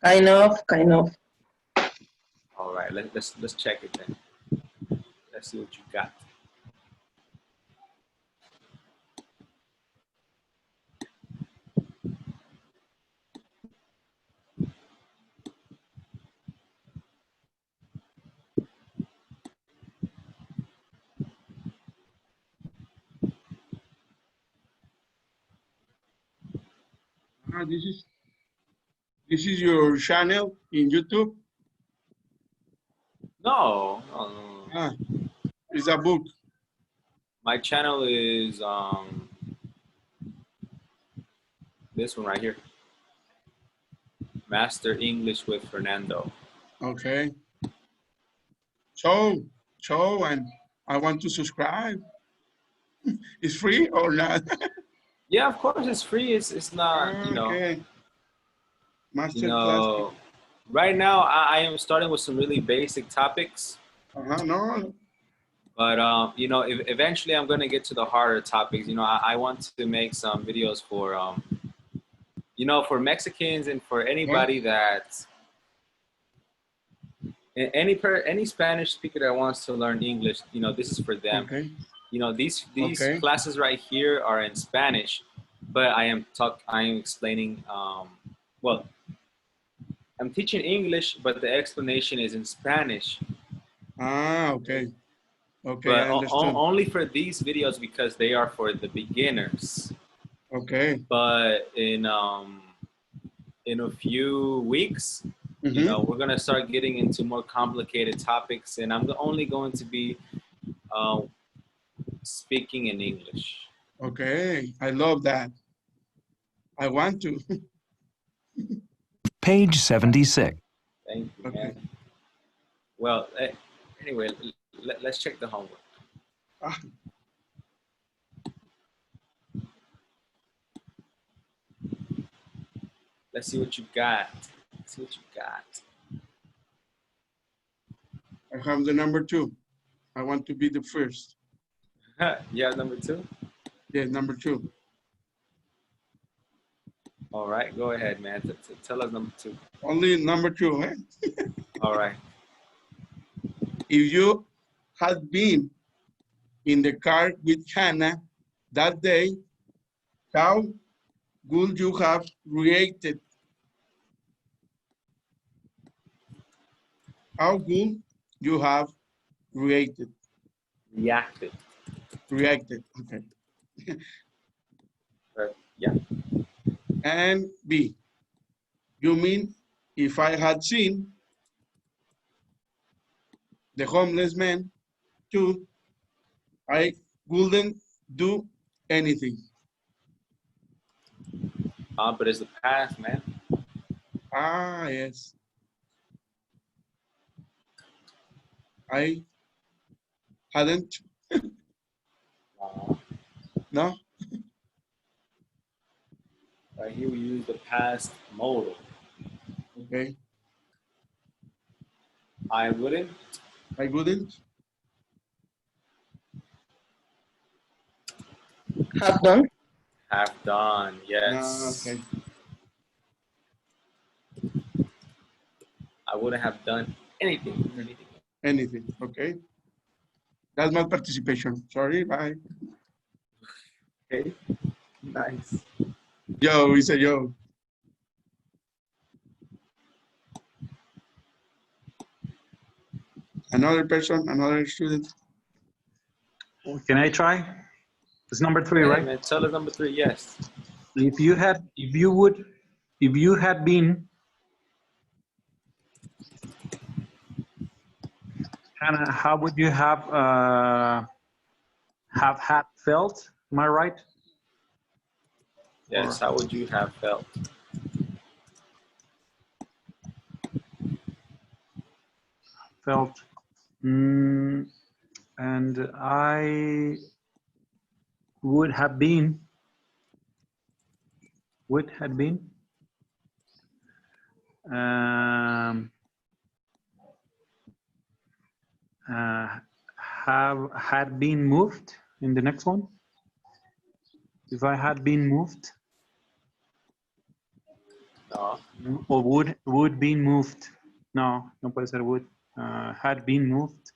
Kind of. All right, let's check it then. Let's see what you got. This is your channel in YouTube? No. It's a book. My channel is this one right here. Master English with Fernando. Okay. So, and I want to subscribe. It's free or not? Yeah, of course it's free. It's not, you know. Okay. Master You class. know, right now I am starting with some really basic topics. No. But you know, eventually I'm gonna get to the harder topics. You know, I want to make some videos for you know, for Mexicans and for anybody that any Spanish speaker that wants to learn English. You know, this is for them. Okay. You know, these classes right here are in Spanish, but I am explaining. Well, I'm teaching English, but the explanation is in Spanish. Okay. Okay, But I understood. only for these videos because they are for the beginners. Okay. But in a few weeks, you know, we're gonna start getting into more complicated topics, and I'm only going to be speaking in English. Okay, I love that. I want to. Page 76. Thank you, Okay. man. Well, anyway, let's check the homework. Let's see what you got. Let's see what you got. I have the number 2. I want to be the first. You have number 2? Yeah, number 2. All right, go ahead, man. Tell us number 2. Only number 2, eh? All right. If you had been in the car with Hannah that day, how would you have reacted? How would you have reacted? Reacted. Reacted, okay. Yeah. And B, you mean if I had seen the homeless man too, I wouldn't do anything. But it's the past, man. Yes. I hadn't. No? Right here we use the past modal. Okay. I wouldn't. I wouldn't. Have done. Have done, yes. Okay. I wouldn't have done anything. Anything, okay. That's my participation. Sorry, bye. Okay, nice. Yo, we say yo. Another person, another student. Can I try? It's number 3, Hey, right? man, tell us number 3, yes. If you had been, Hannah, how would you have had felt? Am I right? Yes, how would you have felt? Felt. And I would have been. Would have been. Have had been moved in the next one. If I had been moved. No. Or would been moved. No, no puede ser would. Had been moved.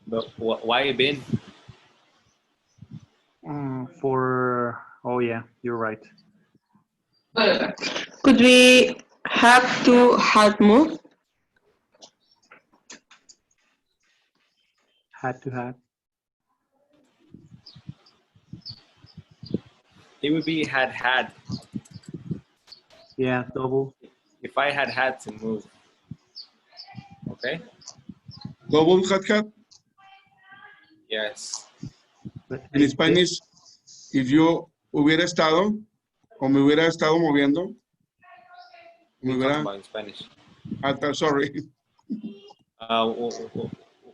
But why been? For, oh yeah, you're right. Could we have to had moved? Had to have. It would be had. Yeah, double. If I had to move. Okay? Double had. Yes. But En Spanish, if yo hubiera estado o me hubiera estado moviendo, me We talk hubiera, about in Spanish. sorry.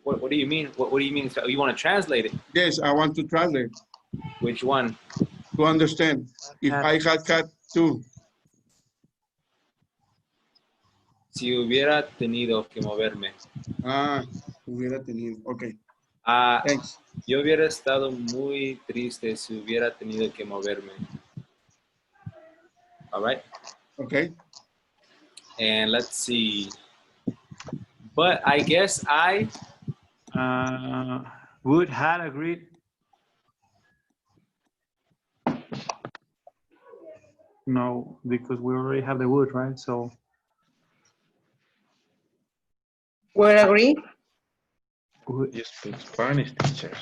What do you mean? What do you mean? You want to translate it? Yes, I want to translate Which one? to understand. If I had to. Si hubiera tenido que moverme. Hubiera tenido. Okay. Ah, Thanks. yo hubiera estado muy triste si hubiera tenido que moverme. All right. Okay. And let's see. But I guess I would had agreed. No, because we already have the would, right? So Would agree? would. You speak Spanish, teacher.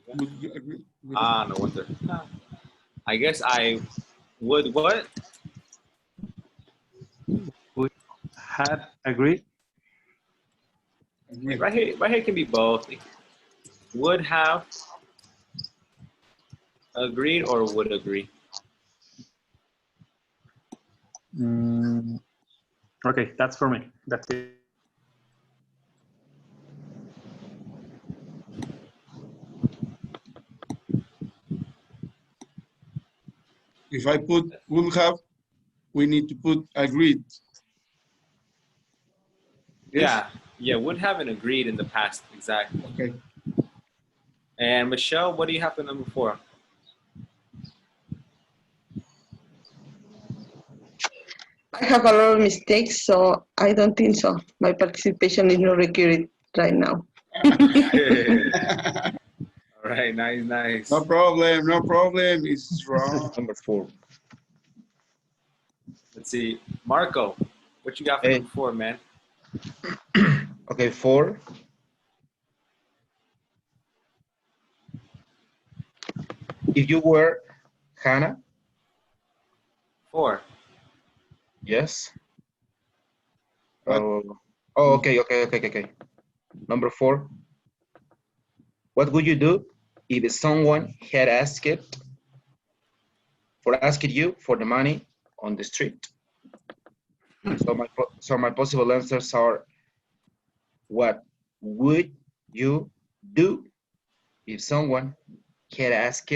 Would you agree? no wonder. I guess I would what? Would had agreed. Agree. Right here can be both. Would have agreed or would agree. Okay, that's for me. That's it. If I put would have, we need to put agreed. Yes? Yeah, would have and agreed in the past, exactly. Okay. And Michelle, what do you have for number 4? I have a lot of mistakes, so I don't think so. My participation is not required right now. All right, nice. No problem. It's wrong. Number 4. Let's see, Marco, what you got for Hey. number 4, man? Okay, 4. If you were Hannah, 4. yes. What? Okay. Number 4. What would you do if someone had asked you for the money on the street? So my possible answers are: what would you do if someone had asked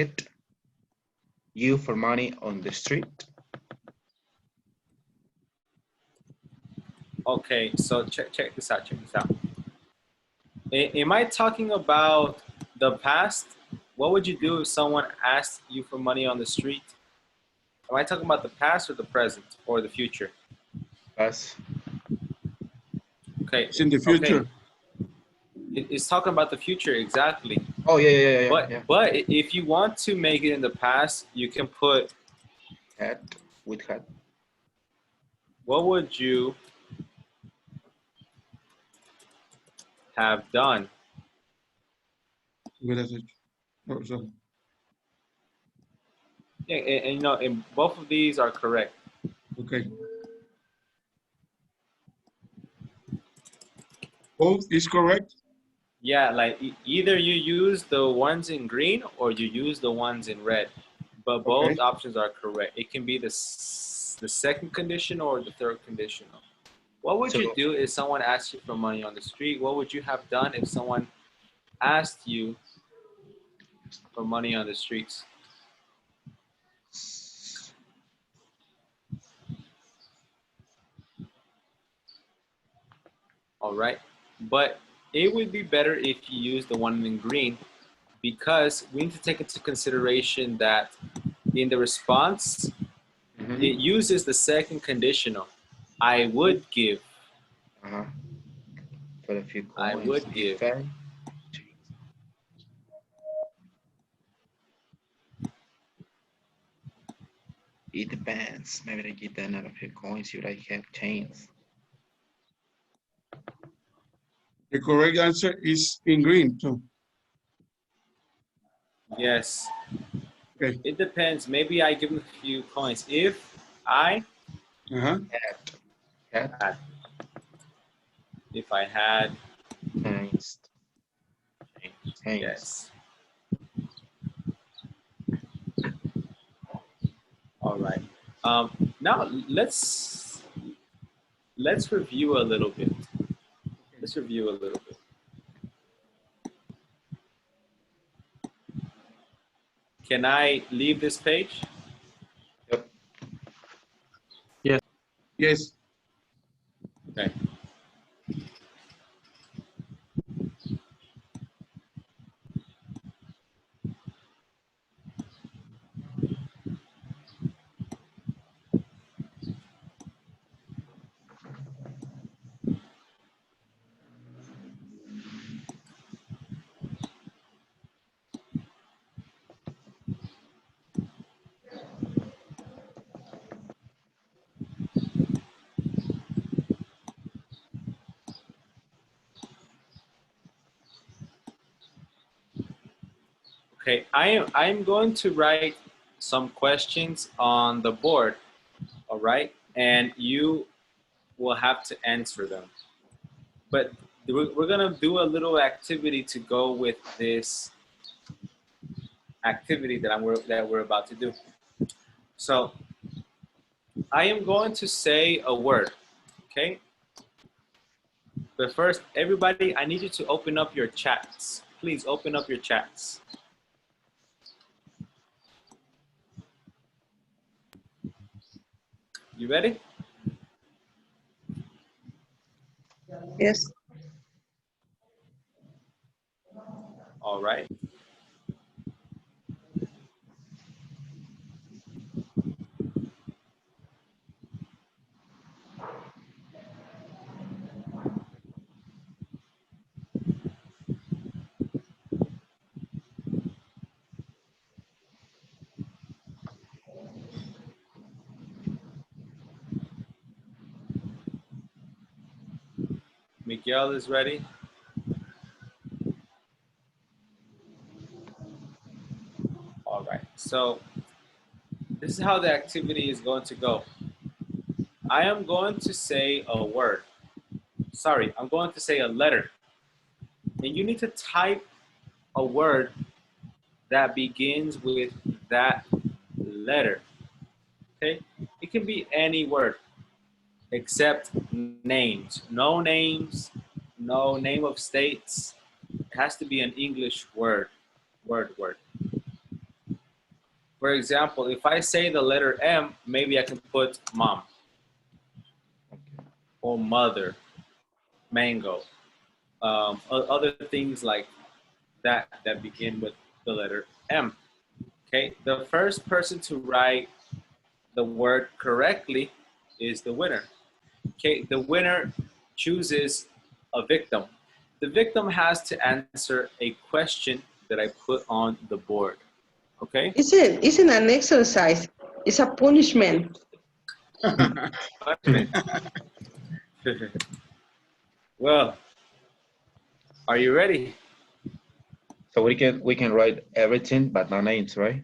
you for money on the street? Okay, so check this out. Am I talking about the past? What would you do if someone asked you for money on the street? Am I talking about the past or the present or the future? Yes. Okay. It's in the future. Okay. It's talking about the future, exactly. Oh, yeah. But if you want to make it in the past, you can put Had, with had. what would you have done? Hubieras hecho. Oh, sorry. Yeah, and you know, and both of these are correct. Okay. Both is correct. Yeah, like either you use the ones in green or you use the ones in red, but both Okay. options are correct. It can be the second condition or the third conditional. What would you do if someone asked you for money on the street? What would you have done if someone asked you for money on the streets? All right, but it would be better if you use the one in green because we need to take into consideration that in the response, it uses the second conditional. I would give. For a few I coins, would give. It depends. Maybe I get another few coins if I have chains. The correct answer is in green too. Yes. Okay. It depends. Maybe I give him a few coins. If I Had. If I had Chains. Yes. All right. Now let's review a little bit. Let's review a little bit. Can I leave this page? Yep. Yes. Yes. Okay. Okay, I'm going to write some questions on the board, all right? And you will have to answer them. But we're gonna do a little activity to go with this activity that we're about to do. So I am going to say a word, okay? But first, everybody, I need you to open up your chats. Please open up your chats. You ready? Yes. All right. Miguel is ready. All right. So this is how the activity is going to go. I am going to say a word. Sorry, I'm going to say a letter. And you need to type a word that begins with that letter. Okay? It can be any word except names. No names, no name of states. It has to be an English word. Word. For example, if I say the letter M, maybe I can put mom or mother, mango, other things like that that begin with the letter M. Okay, the first person to write the word correctly is the winner. Okay, the winner chooses a victim. The victim has to answer a question that I put on the board. Okay? Isn't an exercise. It's a punishment. Well, are you ready? So we can write everything but no names, right?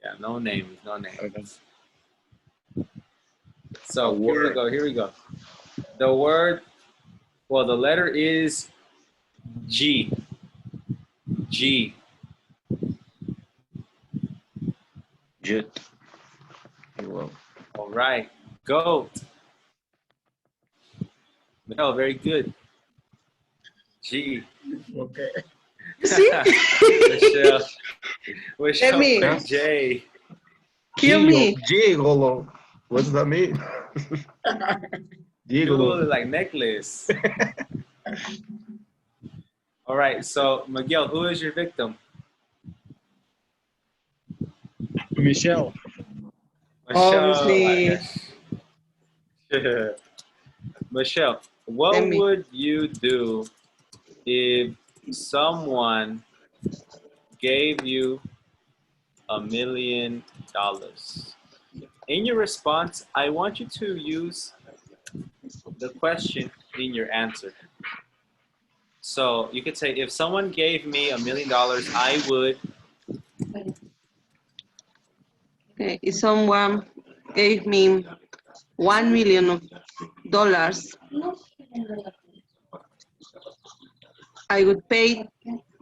Yeah, no names, no names. Okay. So here we go. The word, well, the letter is G. G. Jute. You will. All right. Goat. No, very good. G. Okay. See? Michelle me. put J. Kill me. Gigolo. What does that mean? Jewel Gigolo. like necklace. All right. So Miguel, who is your victim? Michelle. Michelle, Obviously, Michelle, what let me. would you do if someone gave you $1,000,000? In your response, I want you to use the question in your answer. So you could say, if someone gave me $1,000,000, I would. Okay, if someone gave me $1,000,000, I would pay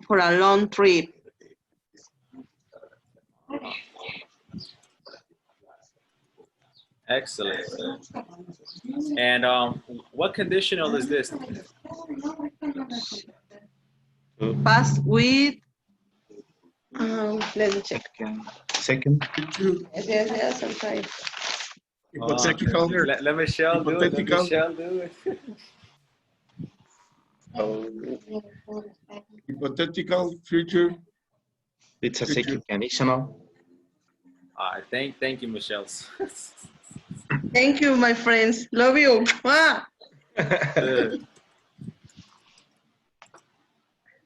for a long trip. Excellent. And what conditional is this? Pass with, let me check. Second. Yes, I'm trying. Hypothetical. Let Michelle do it. Let Hypothetical. Michelle do it. Hypothetical future. It's a second conditional. Thank you, Michelle. Thank you, my friends. Love you. Mwah! Good.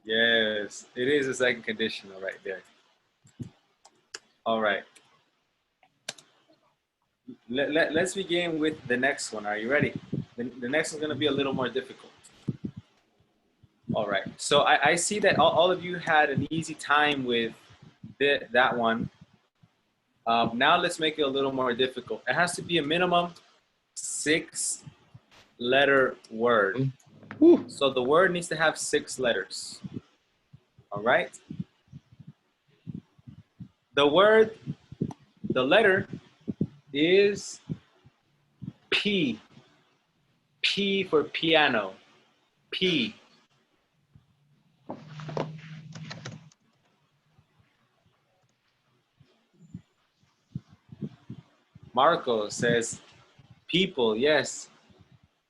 Yes, it is a second conditional right there. All right. Let's begin with the next one. Are you ready? The next one's going to be a little more difficult. All right. So I see that all of you had an easy time with that one. Now let's make it a little more difficult. It has to be a minimum 6-letter word. So the word needs to have 6 letters. All right. The letter is P. P for piano. P. Marco says people. Yes.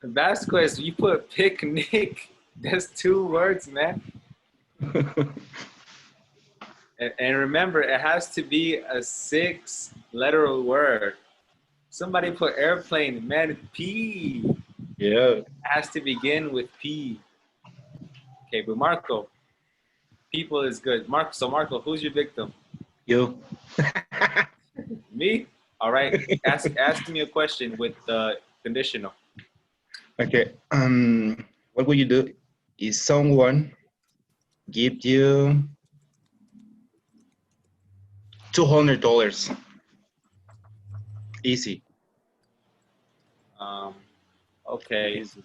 Vasquez, you put picnic. That's 2 words, man. And remember, it has to be a 6-letter word. Somebody put airplane, man. P. Yeah. It has to begin with P. Okay, but Marco, people is good. Marco, who's your victim? You. Me? All right. Ask me a question with the conditional. Okay. What would you do if someone give you $200? Easy. Okay. Easy.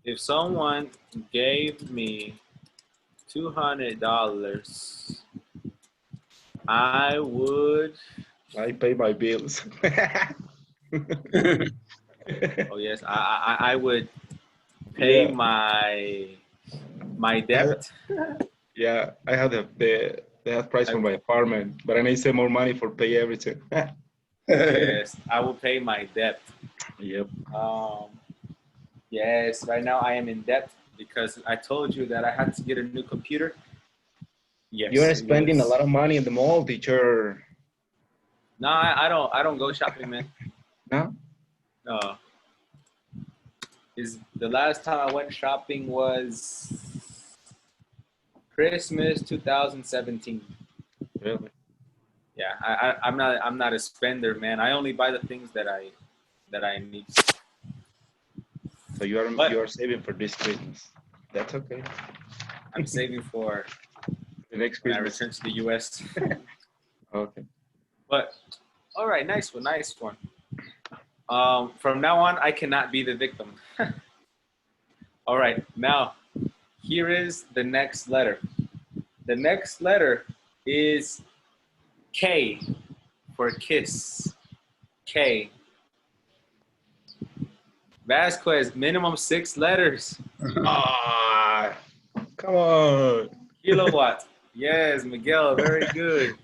If someone gave me $200, I would. I pay my bills. Oh yes, I would pay my debt. Yeah, I have the price for my apartment, but I need some more money for pay everything. Yes, I will pay my debt. Yep. Yes, right now I am in debt because I told you that I had to get a new computer. Yes. You are spending a lot of money in the mall, teacher. No, I don't go shopping, man. No? No. Is the last time I went shopping was Christmas 2017. Really? Yeah, I'm not a spender, man. I only buy the things that I need. So you are saving for this Christmas. That's okay. I'm saving for The next when I Christmas. return to the US. Okay. But all right, nice one. From now on, I cannot be the victim. All right, now here is the next letter. The next letter is K for kiss. K. Vasquez, minimum 6 letters. Ah, come on. Kilowatt. Yes, Miguel, very good.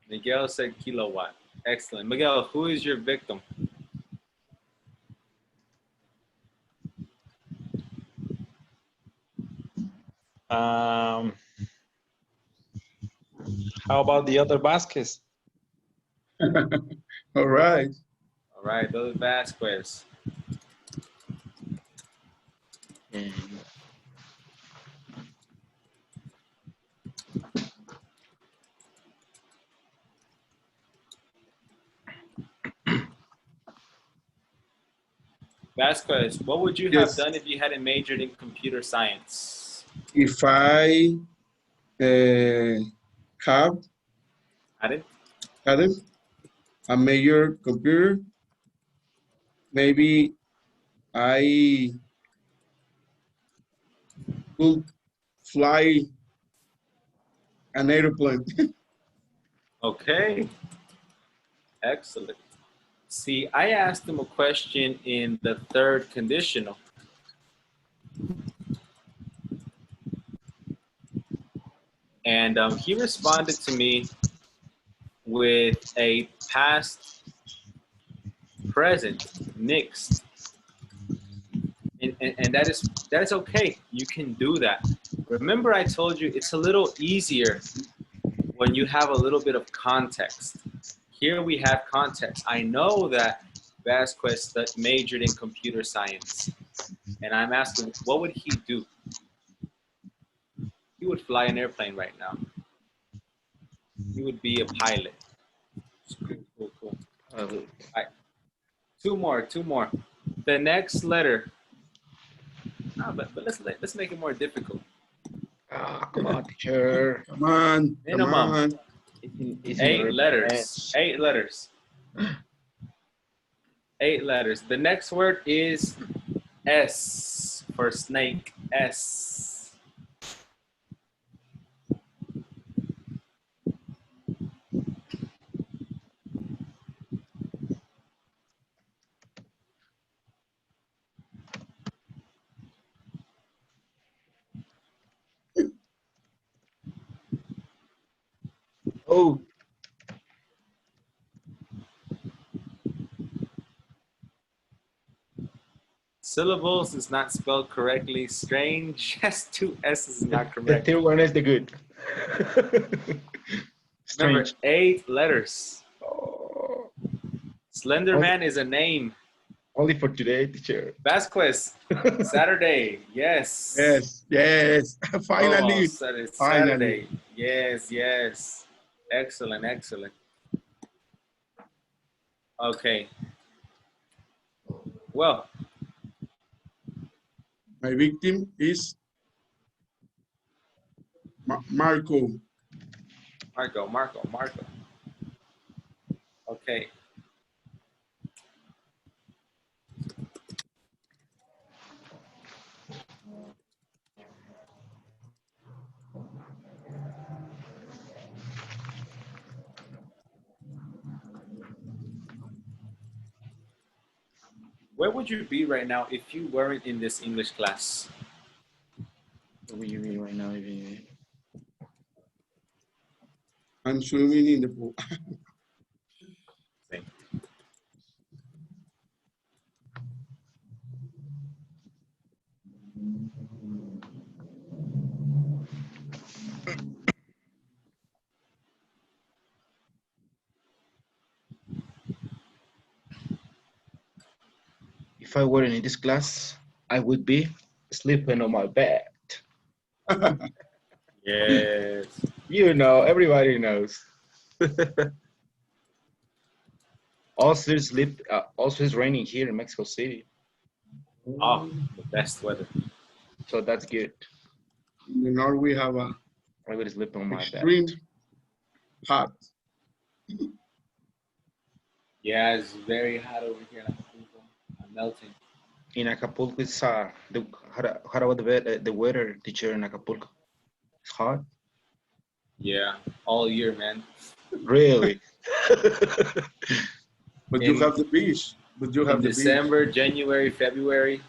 Miguel said kilowatt. Excellent. Miguel, who is your victim? How about the other Vasquez? All right. All right, those Vasquez. And Vasquez, what would you have Yes. done if you hadn't majored in computer science? If I have Hadn't? had a major computer, maybe I could fly an airplane. Okay. Excellent. See, I asked him a question in the third conditional. And he responded to me with a past present mixed. And that is okay. You can do that. Remember, I told you it's a little easier when you have a little bit of context. Here we have context. I know that Vasquez majored in computer science. And I'm asking, what would he do? He would fly an airplane right now. He would be a pilot. Cool. All right. Two more. The next letter. No, but let's make it more difficult. come on, teacher. Come on. Minimum. It's 8 letters. 8 letters. 8 letters. The next word is S for snake. S. Oh, Syllables is not spelled correctly. Strange. Has 2 S's is not the correct. third one is the good. Remember, Strange. 8 letters. Oh, Slender Oh. Man is a name. only for today, teacher. Vasquez. Saturday. Yes. Yes. Finally. Almost. Saturday. Finally. Yes. Excellent. Okay. Well, My victim is Marco. Marco. Okay. Where would you be right now if you weren't in this English class? What do you mean right now? I'm swimming in the pool. Same. If I weren't in this class, I would be sleeping on my bed. Yes. You know, everybody knows. Also, it's raining here in Mexico City, Oh, the best weather. so that's good. In the north, we have a I would sleep on my extreme bed. hot. Yeah, it's very hot over here in Acapulco. I'm melting. In Acapulco, it's how about the weather, teacher, in Acapulco? It's hot. Yeah, all year, man. Really? But you In- have the beach. In December, January, February,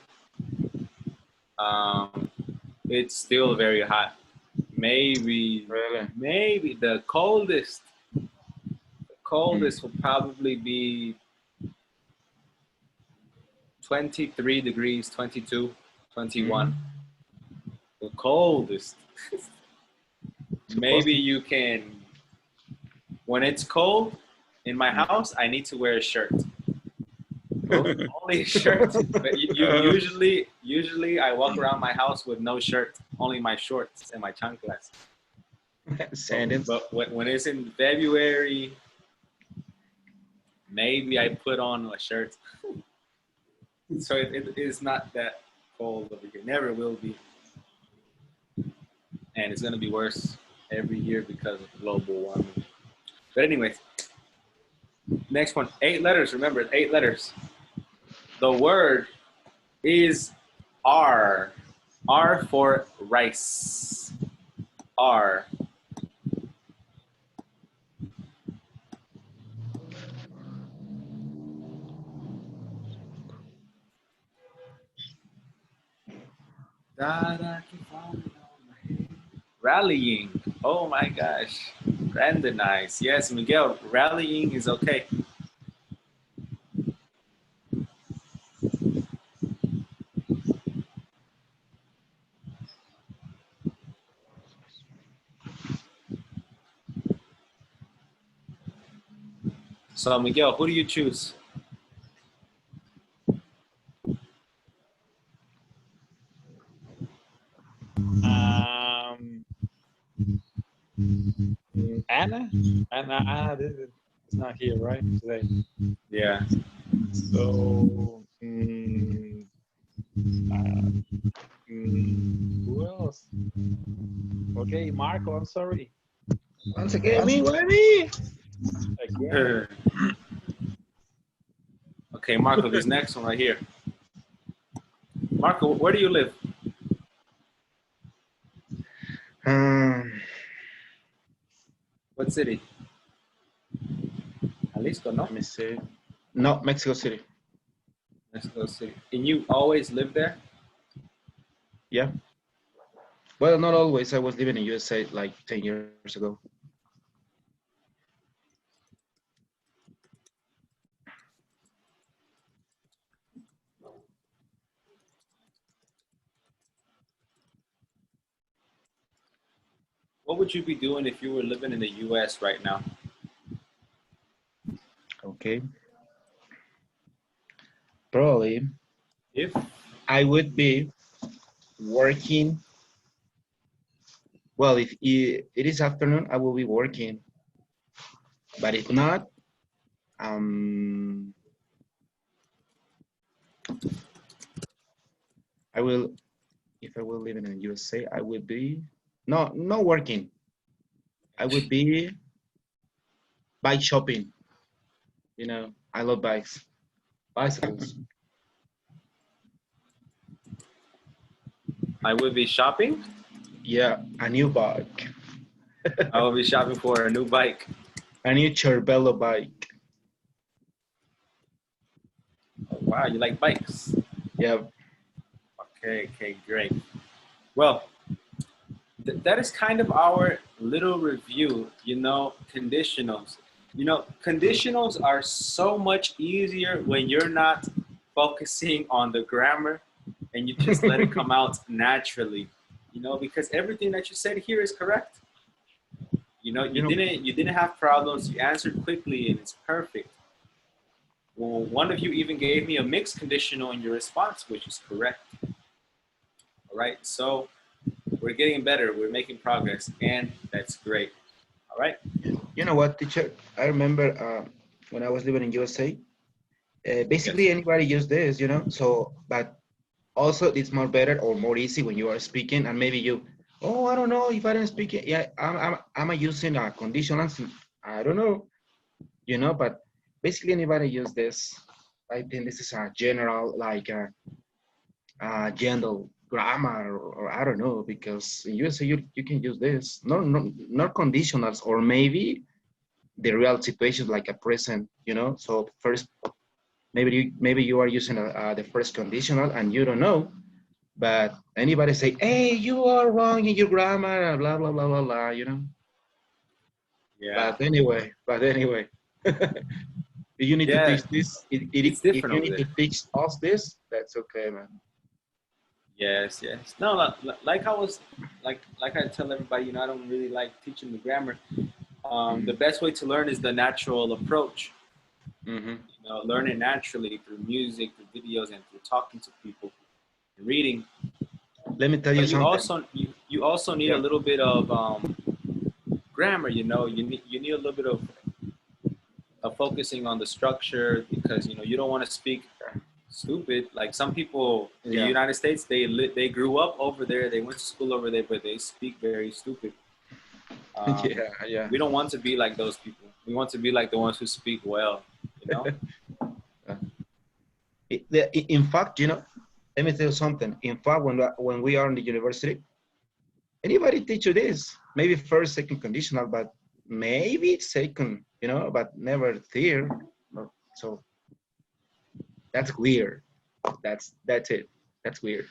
it's still very hot. Maybe Really? the coldest will probably be 23 degrees, 22, 21. The coldest. Maybe you can when it's cold in my house, I need to wear a shirt. Only a shirt. But usually I walk around my house with no shirt, only my shorts and my chanclas. Sandals. But when it's in February, maybe I put on a shirt. So it is not that cold over here. Never will be. And it's going to be worse every year because of global warming. But anyways, next one. 8 letters. Remember, 8 letters. The word is R. R for rice. R. Rallying. Oh my gosh. Randomized. Yes, Miguel, rallying is okay. So Miguel, who do you choose? Anna? Anna is not here, right? Today. Yeah. So, who else? Okay, Marco, I'm sorry. Once again, me, why me? Again. Okay, Marco, this next one right here. Marco, where do you live? What city? Jalisco, no? Let me see. No, Mexico City. Mexico City. And you always live there? Yeah. Well, not always. I was living in USA like 10 years ago. What would you be doing if you were living in the US right now? Okay. Probably If I would be working. Well, if it is afternoon, I will be working. But if not, I will. If I will live in the USA, I would be not working. I would be bike shopping. You know, I love bikes, bicycles. I would be shopping, Yeah, a new bike, I will be shopping for a new bike. a new Cervelo bike. Oh, wow, you like bikes? Yeah. Okay, great. Well, that is kind of our little review, conditionals. Conditionals are so much easier when you're not focusing on the grammar and you just let it come out naturally, because everything that you said here is correct. You didn't have problems. You answered quickly and it's perfect. Well, one of you even gave me a mixed conditional in your response, which is correct. All right, so we're getting better. We're making progress, and that's great. All right. You know what, teacher? I remember when I was living in USA. Basically, Yes. anybody use this, So, but also it's more better or more easy when you are speaking, and maybe you, oh, I don't know if I don't speak it. Yeah, I'm using a conditional. I don't know, But basically, anybody use this. I think this is a general like general grammar, or I don't know, because in USA you can use this. Not conditionals, or maybe the real situation like a present. So first. Maybe you are using the first conditional and you don't know, but anybody say, "Hey, you are wrong in your grammar," blah blah blah blah blah. Yeah. But anyway, if you need to Yeah. teach this, It's if different you over need to there. teach us this, that's okay, man. Yes. No, like I tell everybody, I don't really like teaching the grammar. The best way to learn is the natural approach. Mm-hmm. You know, learn it naturally through music, through videos, and through talking to people and reading. Let me tell you But something. you also need a little bit of grammar. You know, you need a little bit of focusing on the structure, because you know you don't want to speak stupid. Like some people in the United States, they grew up over there, they went to school over there, but they speak very stupid. We don't want to be like those people. We want to be like the ones who speak well. You know. In fact, you know, let me tell you something. In fact, when we are in the university, anybody teach you this? Maybe first, second conditional, but maybe second, you know, but never third. So that's weird. That's it. That's weird.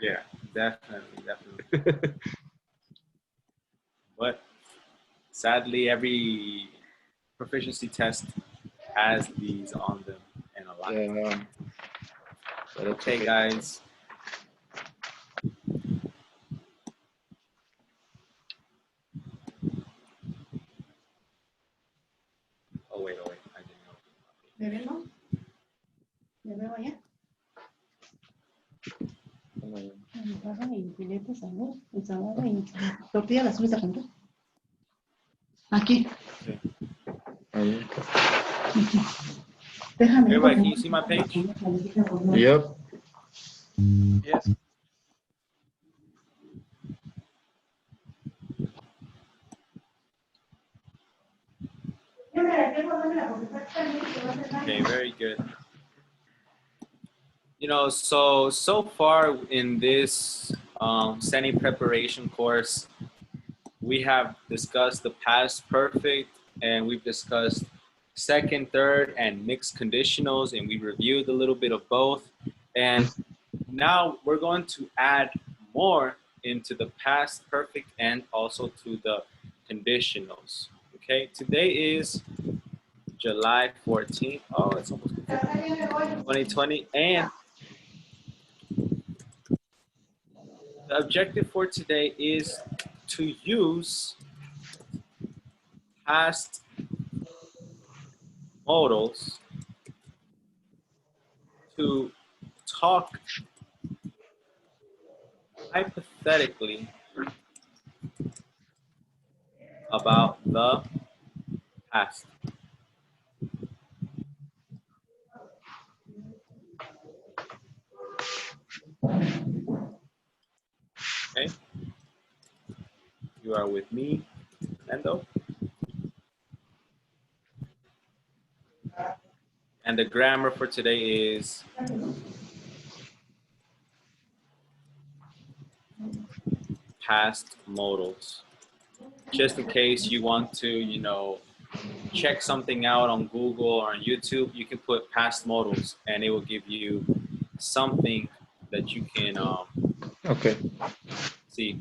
Yeah, definitely. But sadly, every proficiency test has these on them, and a lot. Yeah. Okay, guys. Oh wait, I didn't know. ¿Me ven, no? ¿Me veo allá? Me pasan y filete sabor, ensalada y tortilla las subes a juntar. Aquí. Okay. Déjame. Everybody, can you see my page? Yep. Yes. Okay, very good. You know, so far in this Cenni preparation course, we have discussed the past perfect, and we've discussed second, third, and mixed conditionals, and we reviewed a little bit of both. And now we're going to add more into the past perfect and also to the conditionals. Okay, today is July 14th. Oh, it's almost 2020. And the objective for today is to use past modals to talk hypothetically about the past. Okay? You are with me, Fernando. And the grammar for today is past modals. Just in case you want to, you know, check something out on Google or on YouTube, you can put past modals and it will give you something that you can see.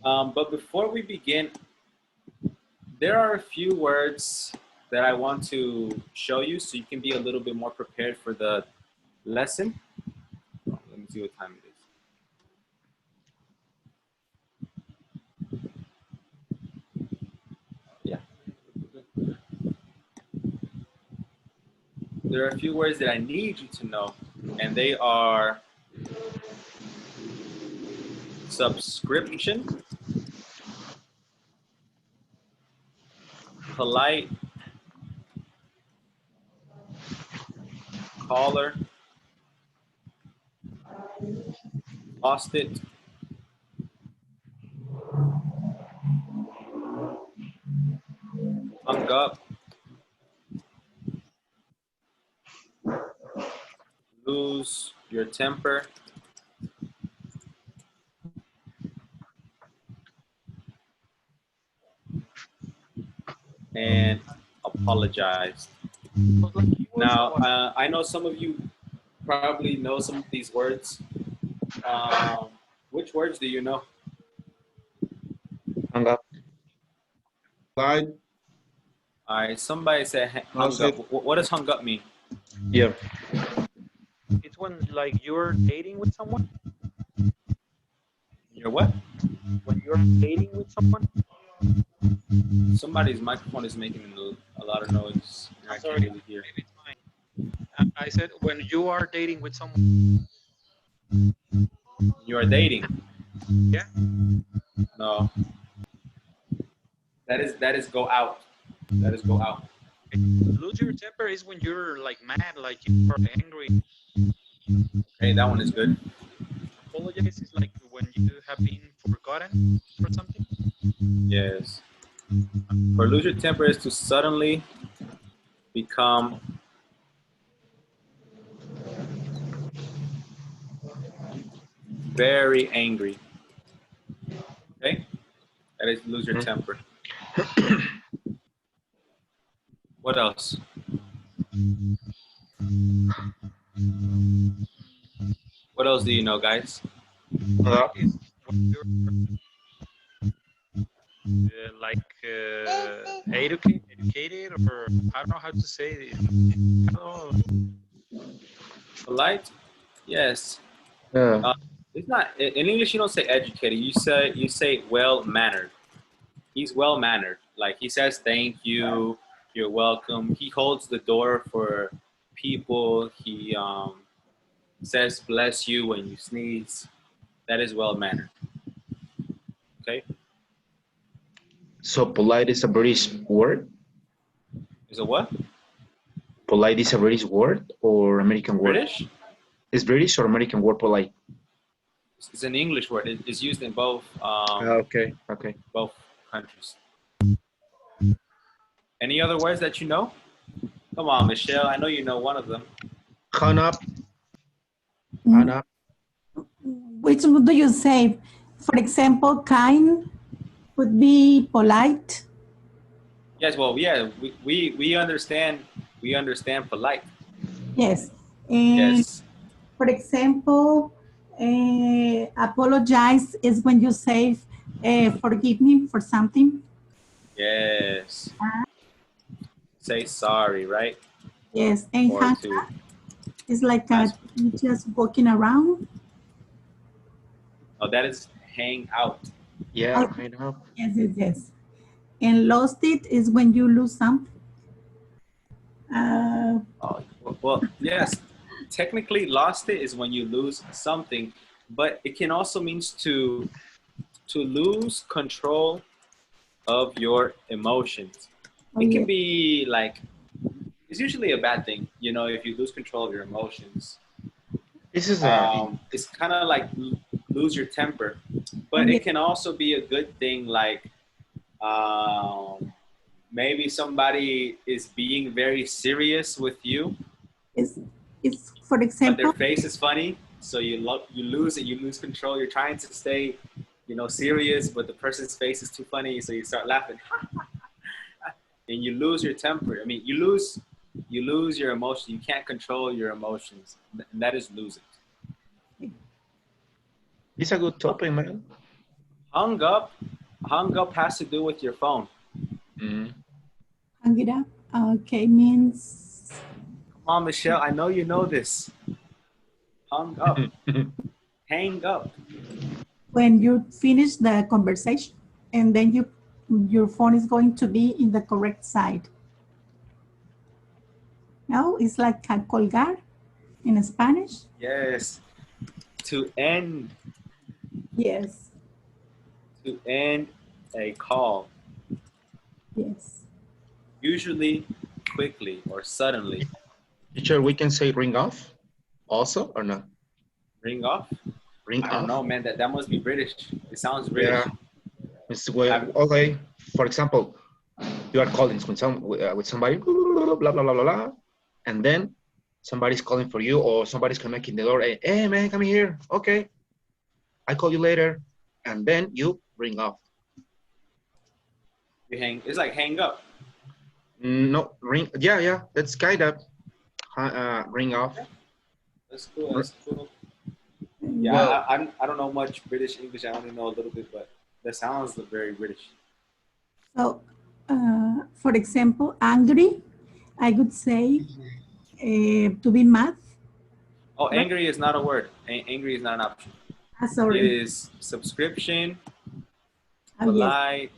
But before we begin, there are a few words that I want to show you so you can be a little bit more prepared for the lesson. Let me see what time it is. Yeah. There are a few words that I need you to know, and they are subscription, polite, caller, lost it, hung up, lose your temper, and apologize. Now, I know some of you probably know some of these words. Which words do you know? Hung up. Light. All right, somebody said hung up. What does hung up mean? Yeah. It's when like you're dating with someone. You're what? when you're dating with someone. Somebody's microphone is making a lot of noise. And I can't Sorry, really hear. maybe it's mine. I said when you are dating with someone. You are dating. Yeah. No. That is go out. That is go out. Lose your temper is when you're like mad, like you're angry. Okay, that one is good. Apologize is like when you have been forgotten for something. Yes. For lose your temper is to suddenly become very angry. Okay? That is lose your temper. What else? What else do you know, guys? Is when you're educated, or I don't know how to say it. Polite? Yes. Yeah. It's not in English. You don't say educated. You say well mannered. He's well mannered. Like he says thank you, you're welcome. He holds the door for people. He says bless you when you sneeze. That is well mannered. Okay. So polite is a British word? Is it what? Polite is a British word or American word? British? Is British or American word polite? It's an English word. It's used in both Okay. both countries. Any other words that you know? Come on, Michelle. I know you know one of them. Hang up. Hang up. Which do you say? For example, kind would be polite. Yes. Well, yeah. We understand. We understand polite. Yes. And Yes. for example, apologize is when you say forgive me for something. Yes. Say sorry, right? Yes. And Or hang to up is like just walking around. oh, that is hang out. Yeah, hang up. Yes. And lost it is when you lose something. Well, yes. Technically, lost it is when you lose something, but it can also means to lose control of your emotions. It can be like it's usually a bad thing, you know, if you lose control of your emotions. This is it's kind of like lose your temper, but it can also be a good thing, like maybe somebody is being very serious with you. It's for But example, their face is funny, so you lose it. You lose control. You're trying to stay, you know, serious, but the person's face is too funny, so you start laughing, and you lose your temper. I mean, you lose your emotion. You can't control your emotions, and that is losing. it's a good topic, man. Hung up has to do with your phone. hang it up. Okay, means. Come on, Michelle. I know you know this. Hung up. Hang up. When you finish the conversation, and then your phone is going to be in the correct side. No, it's like colgar in Spanish. Yes. To end. Yes. To end a call. Yes. Usually quickly or suddenly. Teacher, we can say ring off also or not? Ring off? Ring I off? don't know, man. That must be British. It sounds British. Yeah. It's, well, okay. For example, you are calling with somebody, blah, blah, blah, blah, blah, and then somebody's calling for you or somebody's knocking the door. Hey, man, come here. Okay. I call you later. And then you ring off. You hang. It's like hang up. No, ring. Yeah. That's kind of ring off. That's cool. That's cool. Yeah, well, I don't know much British English. I only know a little bit, but that sounds very British. So, for example, angry, I would say to be mad. Oh, angry is not a word. Angry is not an option. Sorry. It is subscription polite,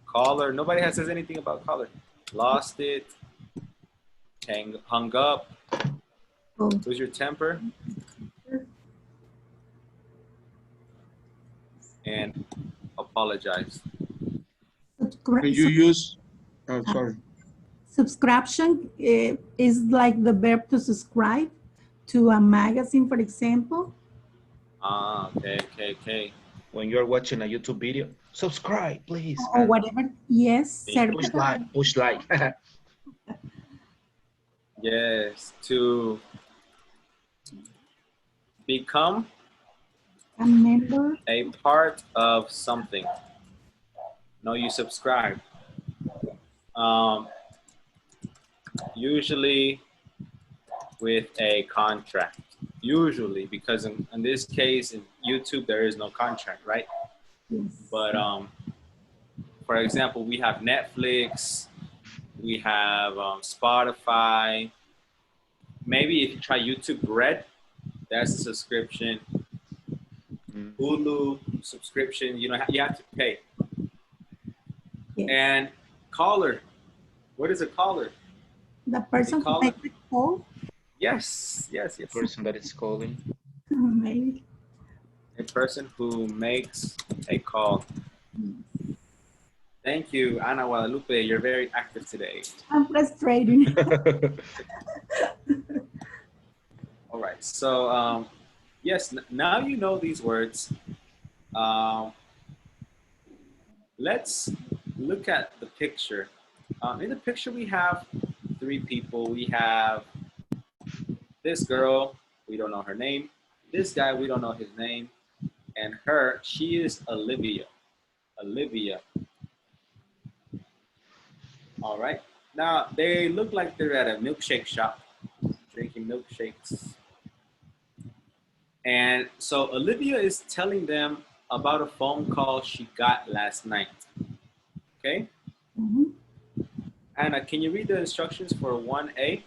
caller. Nobody has says anything about caller. Lost it, hung up, lose your temper, and apologize. Can you use, sorry. Subscription is like the verb to subscribe to a magazine, for example. Ah, okay. When you're watching a YouTube video, subscribe, please. Or whatever. Yes. Push like. Yes, to become a member, a part of something. No, you subscribe. Usually with a contract. Usually, because in this case, in YouTube, there is no contract, right? Yes. But for example, we have Netflix, we have Spotify. Maybe if you try YouTube Red, that's a subscription. Hulu subscription, you know, you have to pay. Yes. And caller, what is a caller? The person who makes the call? Yes. The person that is calling. Maybe. A person who makes a call. Thank you, Ana Guadalupe. You're very active today. I'm frustrating. All right. So, yes, now you know these words. Let's look at the picture. In the picture, we have 3 people. We have this girl, we don't know her name. This guy, we don't know his name. And her, she is Olivia. All right. Now, they look like they're at a milkshake shop, drinking milkshakes. And so Olivia is telling them about a phone call she got last night. Okay? Anna, can you read the instructions for 1A?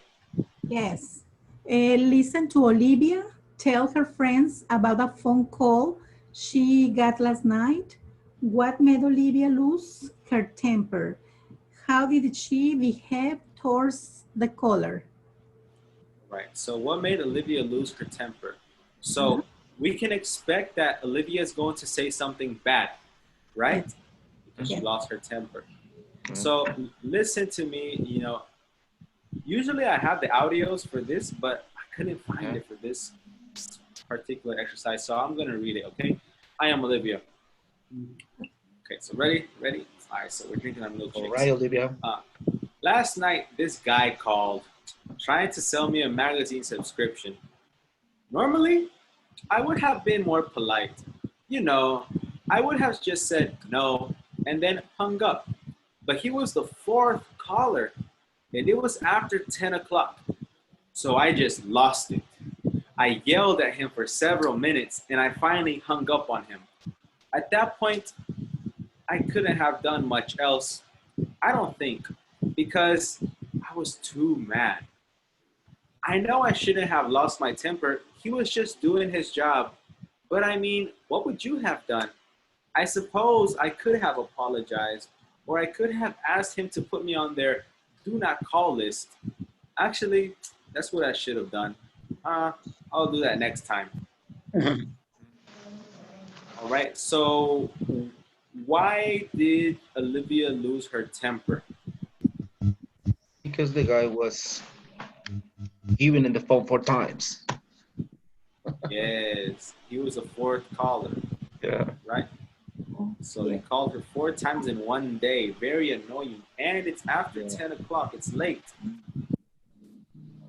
Yes. Listen to Olivia tell her friends about a phone call she got last night. What made Olivia lose her temper? How did she behave towards the caller? Right. So what made Olivia lose her temper? So we can expect that Olivia is going to say something bad, right? Because she lost her temper. So listen to me, you know, usually I have the audios for this, but I couldn't find it for this particular exercise. So I'm going to read it, okay? I am Olivia. Okay, so ready? All right, so we're drinking our milkshakes. All right, Olivia. Last night, this guy called trying to sell me a magazine subscription. Normally, I would have been more polite. You know, I would have just said no and then hung up. But he was the 4th caller, and it was after 10 o'clock. So I just lost it. I yelled at him for several minutes, and I finally hung up on him. At that point, I couldn't have done much else, I don't think, because I was too mad. I know I shouldn't have lost my temper. He was just doing his job. But I mean, what would you have done? I suppose I could have apologized, or I could have asked him to put me on their do not call list. Actually, that's what I should have done. I'll do that next time. All right, so why did Olivia lose her temper? Because the guy was giving in the phone 4 times. Yes, he was a 4th caller. Yeah. Right? So they called her 4 times in one day. Very annoying. And it's after 10 o'clock. It's late.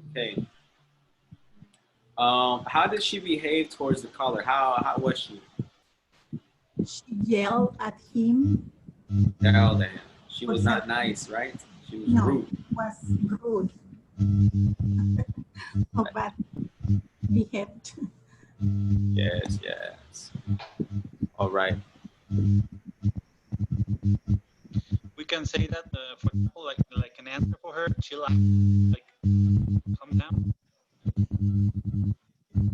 Okay. How did she behave towards the caller? How was she? She yelled at him. Yelled at him. She was not nice, right? She was rude. Was rude. Oh, bad behaved. Yes. All right. We can say that, for example, like an answer for her, chill out, like calm down.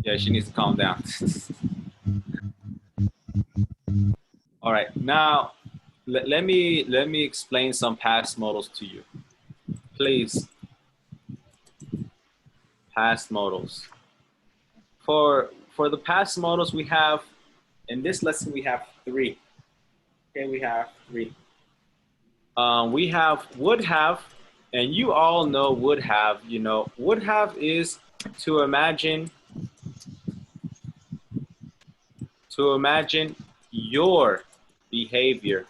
Yeah, she needs to calm down. All right, now let me explain some past modals to you, please. Past modals. For the past modals, we have, in this lesson, we have 3. Okay, we have 3. We have would have, and you all know would have. You know, would have is to imagine your behavior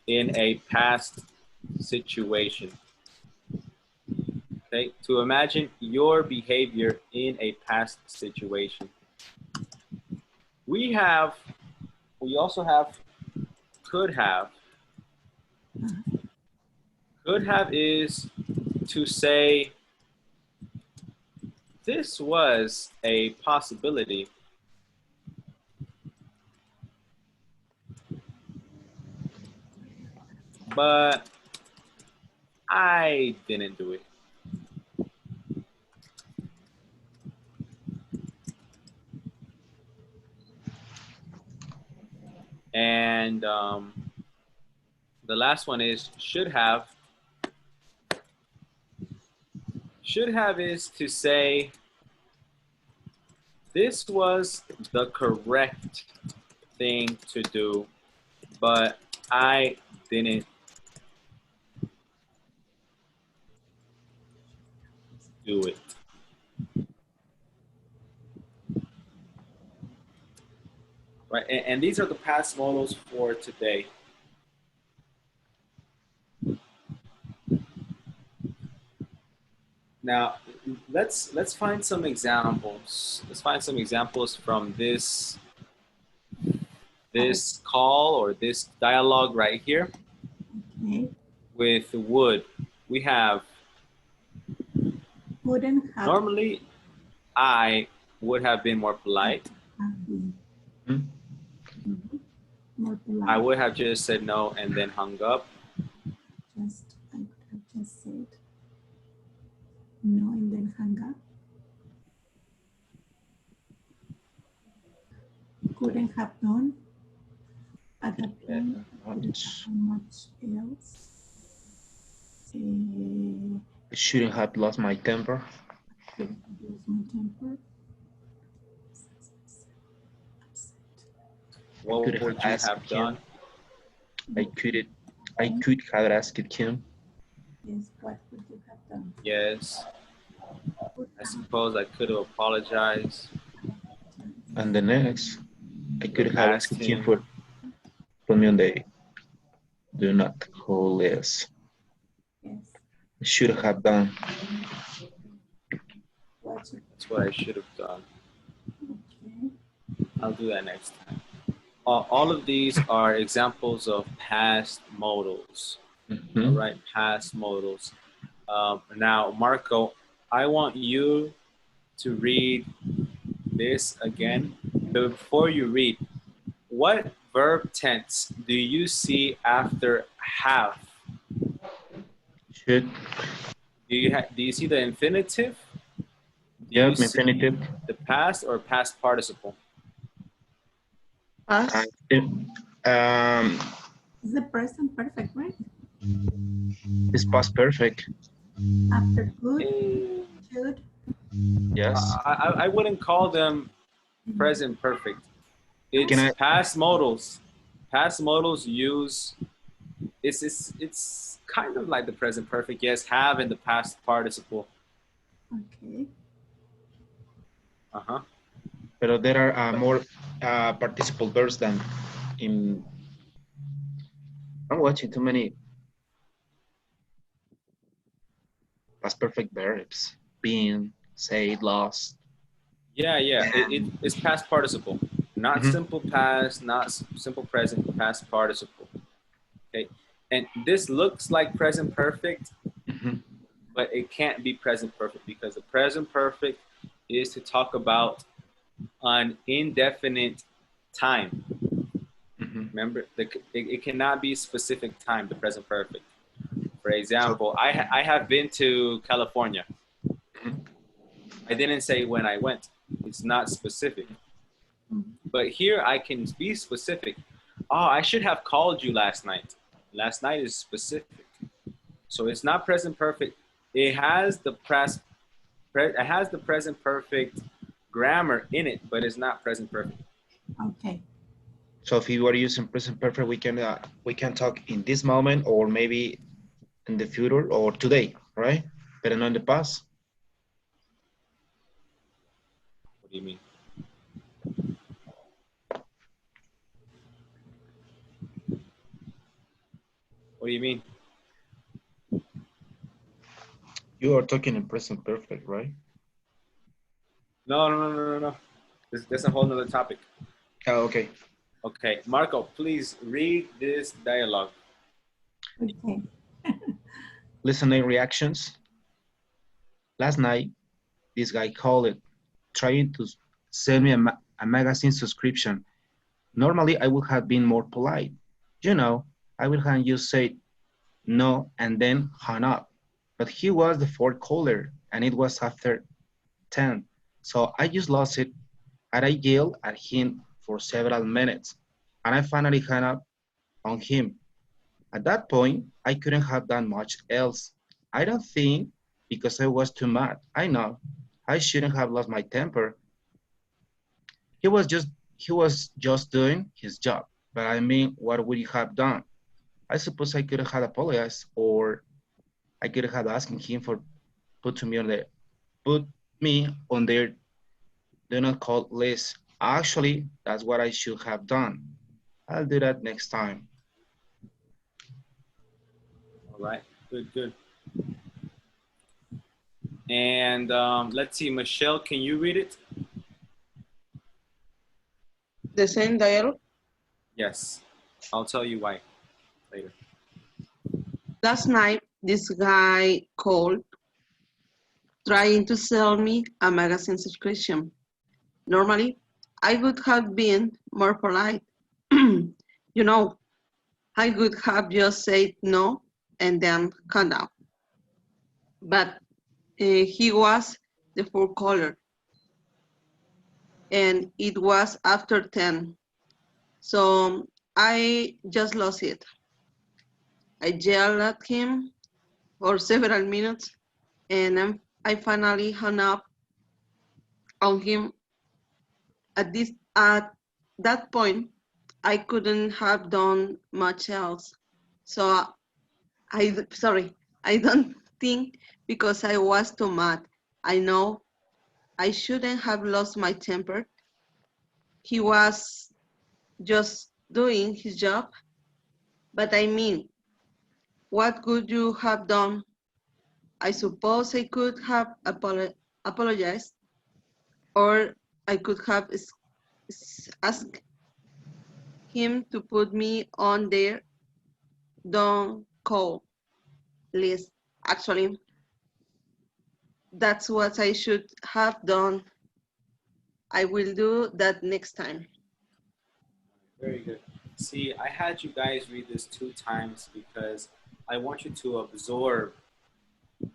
in a past situation. Okay, to imagine your behavior in a past situation. We also have could have. Could have is to say this was a possibility, but I didn't do it. And the last one is should have. Should have is to say this was the correct thing to do, but I didn't do it. Right, and these are the past modals for today. Now, let's find some examples. Let's find some examples from this call or this dialogue right here. Okay. With would. We have Wouldn't have. Normally, I would have been more polite. More polite. I would have just said no and then hung up. I would have just said no and then hung up. Couldn't have done. At that point, couldn't have done much else. I shouldn't have lost my temper. Couldn't have lost my temper. What would you have done? I could have asked him. Yes, what would you have done? Yes. I suppose I could have apologized. And the next, I could have asked him for put me on the do not call list. Yes. I should have done. That's what I should have done. Okay. I'll do that next time. All of these are examples of past modals. Mm-hmm. All right, past modals. Now, Marco, I want you to read this again. But before you read, what verb tense do you see after have? Should. Do you see the infinitive? Yep, infinitive. The past or past participle? Past. It's the present perfect, right? It's past perfect. After good, should. Yes. I wouldn't call them present perfect. It's past modals. Past modals use it's kind of like the present perfect. Yes, have in the past participle. Okay. Uh-huh. But there are more participle verbs than in. I'm watching too many past perfect verbs. Been, said, lost. Yeah. It's past participle. Not simple past, not simple present, past participle. Okay. And this looks like present perfect, but it can't be present perfect because the present perfect is to talk about an indefinite time. Remember, it cannot be specific time, the present perfect. For example, I have been to California. I didn't say when I went. It's not specific. But here I can be specific. Oh, I should have called you last night. Last night is specific. So it's not present perfect. It has the present perfect grammar in it, but it's not present perfect. Okay. So if you were using present perfect, we can talk in this moment or maybe in the future or today, right? But not in the past. What do you mean? What do you mean? You are talking in present perfect, right? No. That's a whole nother topic. Oh, okay. Okay, Marco, please read this dialogue. Okay. Listening reactions. Last night, this guy called it, trying to sell me a magazine subscription. Normally, I would have been more polite. You know, I would have just said no and then hung up. But he was the fourth caller, and it was after 10. So I just lost it, and I yelled at him for several minutes, and I finally hung up on him. At that point, I couldn't have done much else. I don't think because I was too mad. I know I shouldn't have lost my temper. He was just doing his job. But I mean, what would he have done? I suppose I could have apologized, or I could have asked him for put me on their do not call list. Actually, that's what I should have done. I'll do that next time. All right, good. And let's see, Michelle, can you read it? The same dialogue. Yes, I'll tell you why later. Last night, this guy called trying to sell me a magazine subscription. Normally, I would have been more polite. You know, I would have just said no and then hung down. But he was the full caller, and it was after 10. So I just lost it. I yelled at him for several minutes, and I finally hung up on him. At that point, I couldn't have done much else. So I don't think because I was too mad. I know I shouldn't have lost my temper. He was just doing his job. But I mean, what could you have done? I suppose I could have apologized, or I could have asked him to put me on their don't call list. Actually, that's what I should have done. I will do that next time. Very good. See, I had you guys read this 2 times because I want you to absorb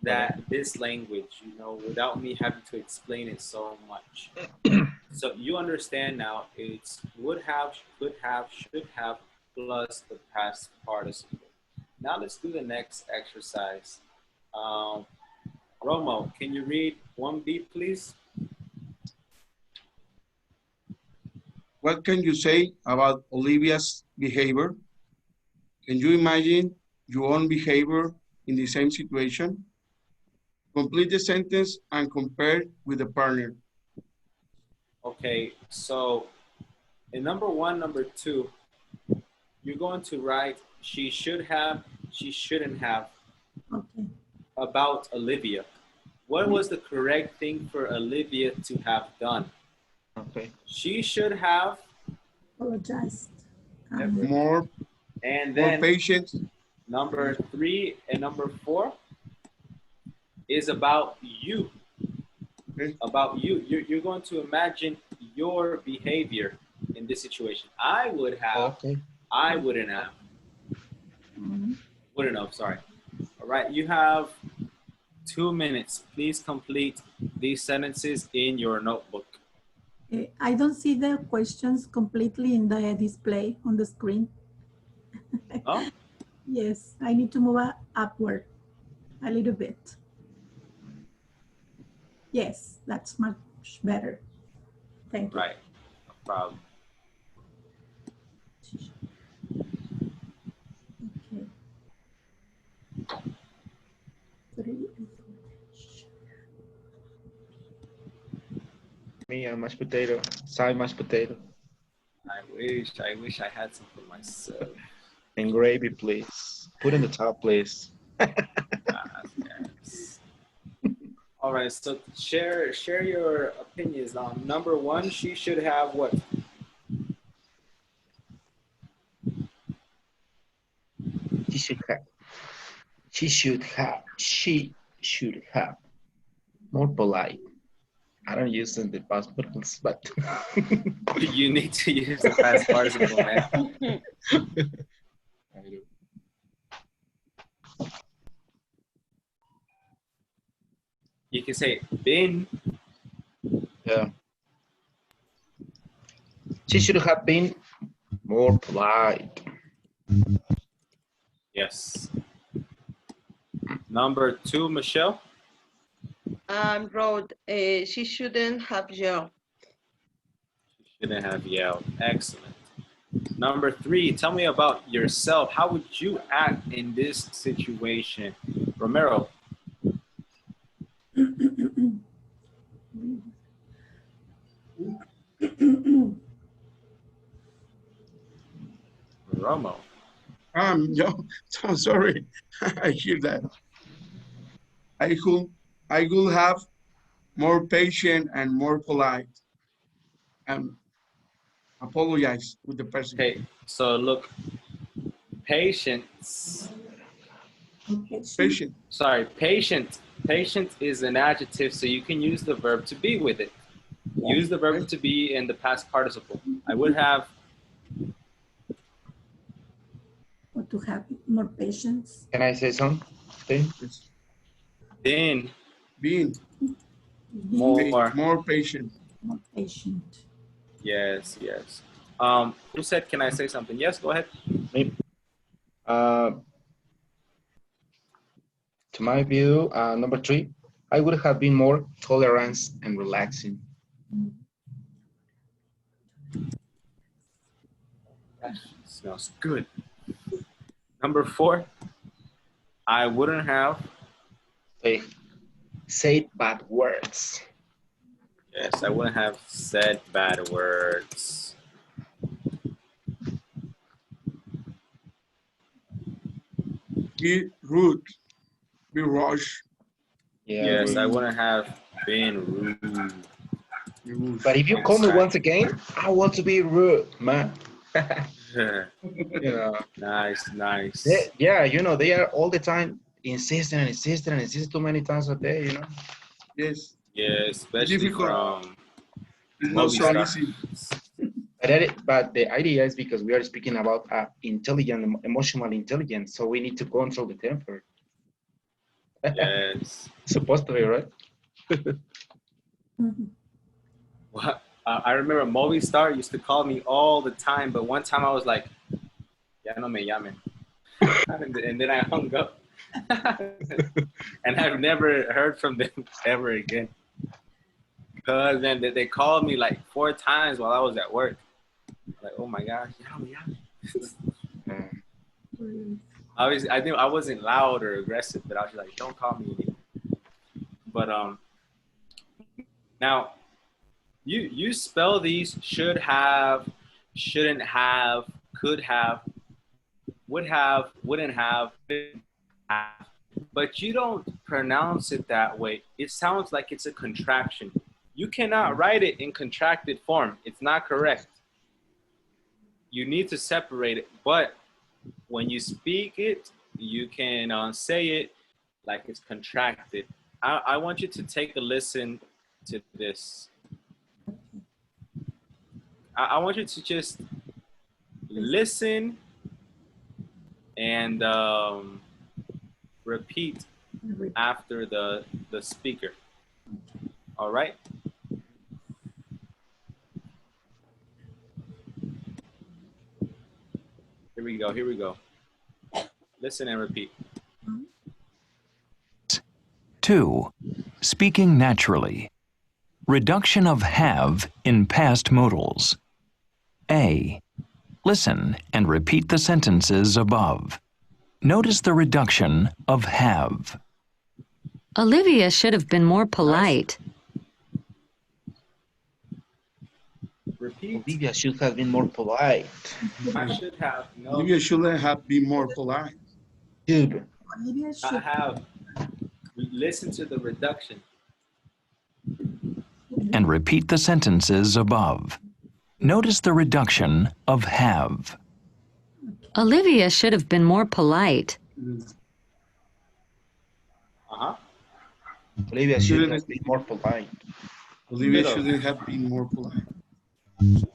that this language, without me having to explain it so much. So you understand now it's would have, could have, should have, plus the past participle. Now let's do the next exercise. Romo, can you read 1B, please? What can you say about Olivia's behavior? Can you imagine your own behavior in the same situation? Complete the sentence and compare with the partner. Okay, so in number 1, number 2, you're going to write she should have, she shouldn't have. Okay. About Olivia. What was the correct thing for Olivia to have done? Okay. She should have Apologized. More patient. Number 3 and number 4 is about you. Okay. About you. You're going to imagine your behavior in this situation. I would have. Okay. I wouldn't have. Wouldn't have, sorry. All right, you have 2 minutes. Please complete these sentences in your notebook. I don't see the questions completely in the display on the screen. Oh, Yes, I need to move upward a little bit. Yes, that's much better. Thank you. right. No problem. Okay. Me and mashed potato. Side mashed potato. I wish I had some for myself. And gravy, please. Put in the top, please. Yes. All right, so share your opinions on number one. She should have what? She should have. She should have. She should have. More polite. I don't use the past participles, but You need to use the past participle, man. I do. You can say been. Yeah. She should have been more polite. Yes. Number two, Michelle. Wrote, she shouldn't have yelled. Shouldn't have yelled. Excellent. Number three, tell me about yourself. How would you act in this situation? Romero. Romo. Yo, I'm sorry. I hear that. I could have more patient and more polite and apologize with the person. Okay, so look, patience. Patient. Sorry, patient. Patient is an adjective, so you can use the verb to be with it. Use the verb to be in the past participle. I would have. Or to have more patience. Can I say something? Been Being more patient. More patient. Yes, yes. Who said, can I say something? Yes, go ahead. Me. To my view, number three, I would have been more tolerant and relaxing. That smells good. Number four, I wouldn't have. Say bad words. Yes, I wouldn't have said bad words. Be rude. Be rush. Yeah, Yes, rude. I wouldn't have been rude. But if you call me once again, I want to be rude, man. You know. Nice, nice. Yeah, you know, they are all the time insisting and insisting and insisting too many times a day, you know. Yes. Yeah, especially Difficult. from It's not so Movistar. easy. But the idea is because we are speaking about intelligent, emotional intelligence, so we need to control the temper. Yes. Supposed to be, right? What? I remember Movistar used to call me all the time, but one time I was like, ya no me llamen. And then I hung up. And I've never heard from them ever again. Because then they called me like 4 times while I was at work. Like, oh my gosh, ya no me llamen. I think I wasn't loud or aggressive, but I was like, don't call me anymore. But now you spell these should have, shouldn't have, could have, would have, wouldn't have, but you don't pronounce it that way. It sounds like it's a contraction. You cannot write it in contracted form. It's not correct. You need to separate it, but when you speak it, you can say it like it's contracted. I want you to take a listen to this. I want you to just listen and repeat after the speaker. All right? we go. Here we go. Listen and repeat. 2. Speaking naturally. Reduction of have in past modals. A. Listen and repeat the sentences above. Notice the reduction of have. Olivia should have been more polite. Repeat. Olivia should have been more polite. I should have. No. Olivia shouldn't have been more polite. Should. Olivia I should have. Listen to the reduction. And repeat the sentences above. Notice the reduction of have. Olivia should have been more polite. Uh-huh. Olivia should have been more polite. Olivia shouldn't have been more polite.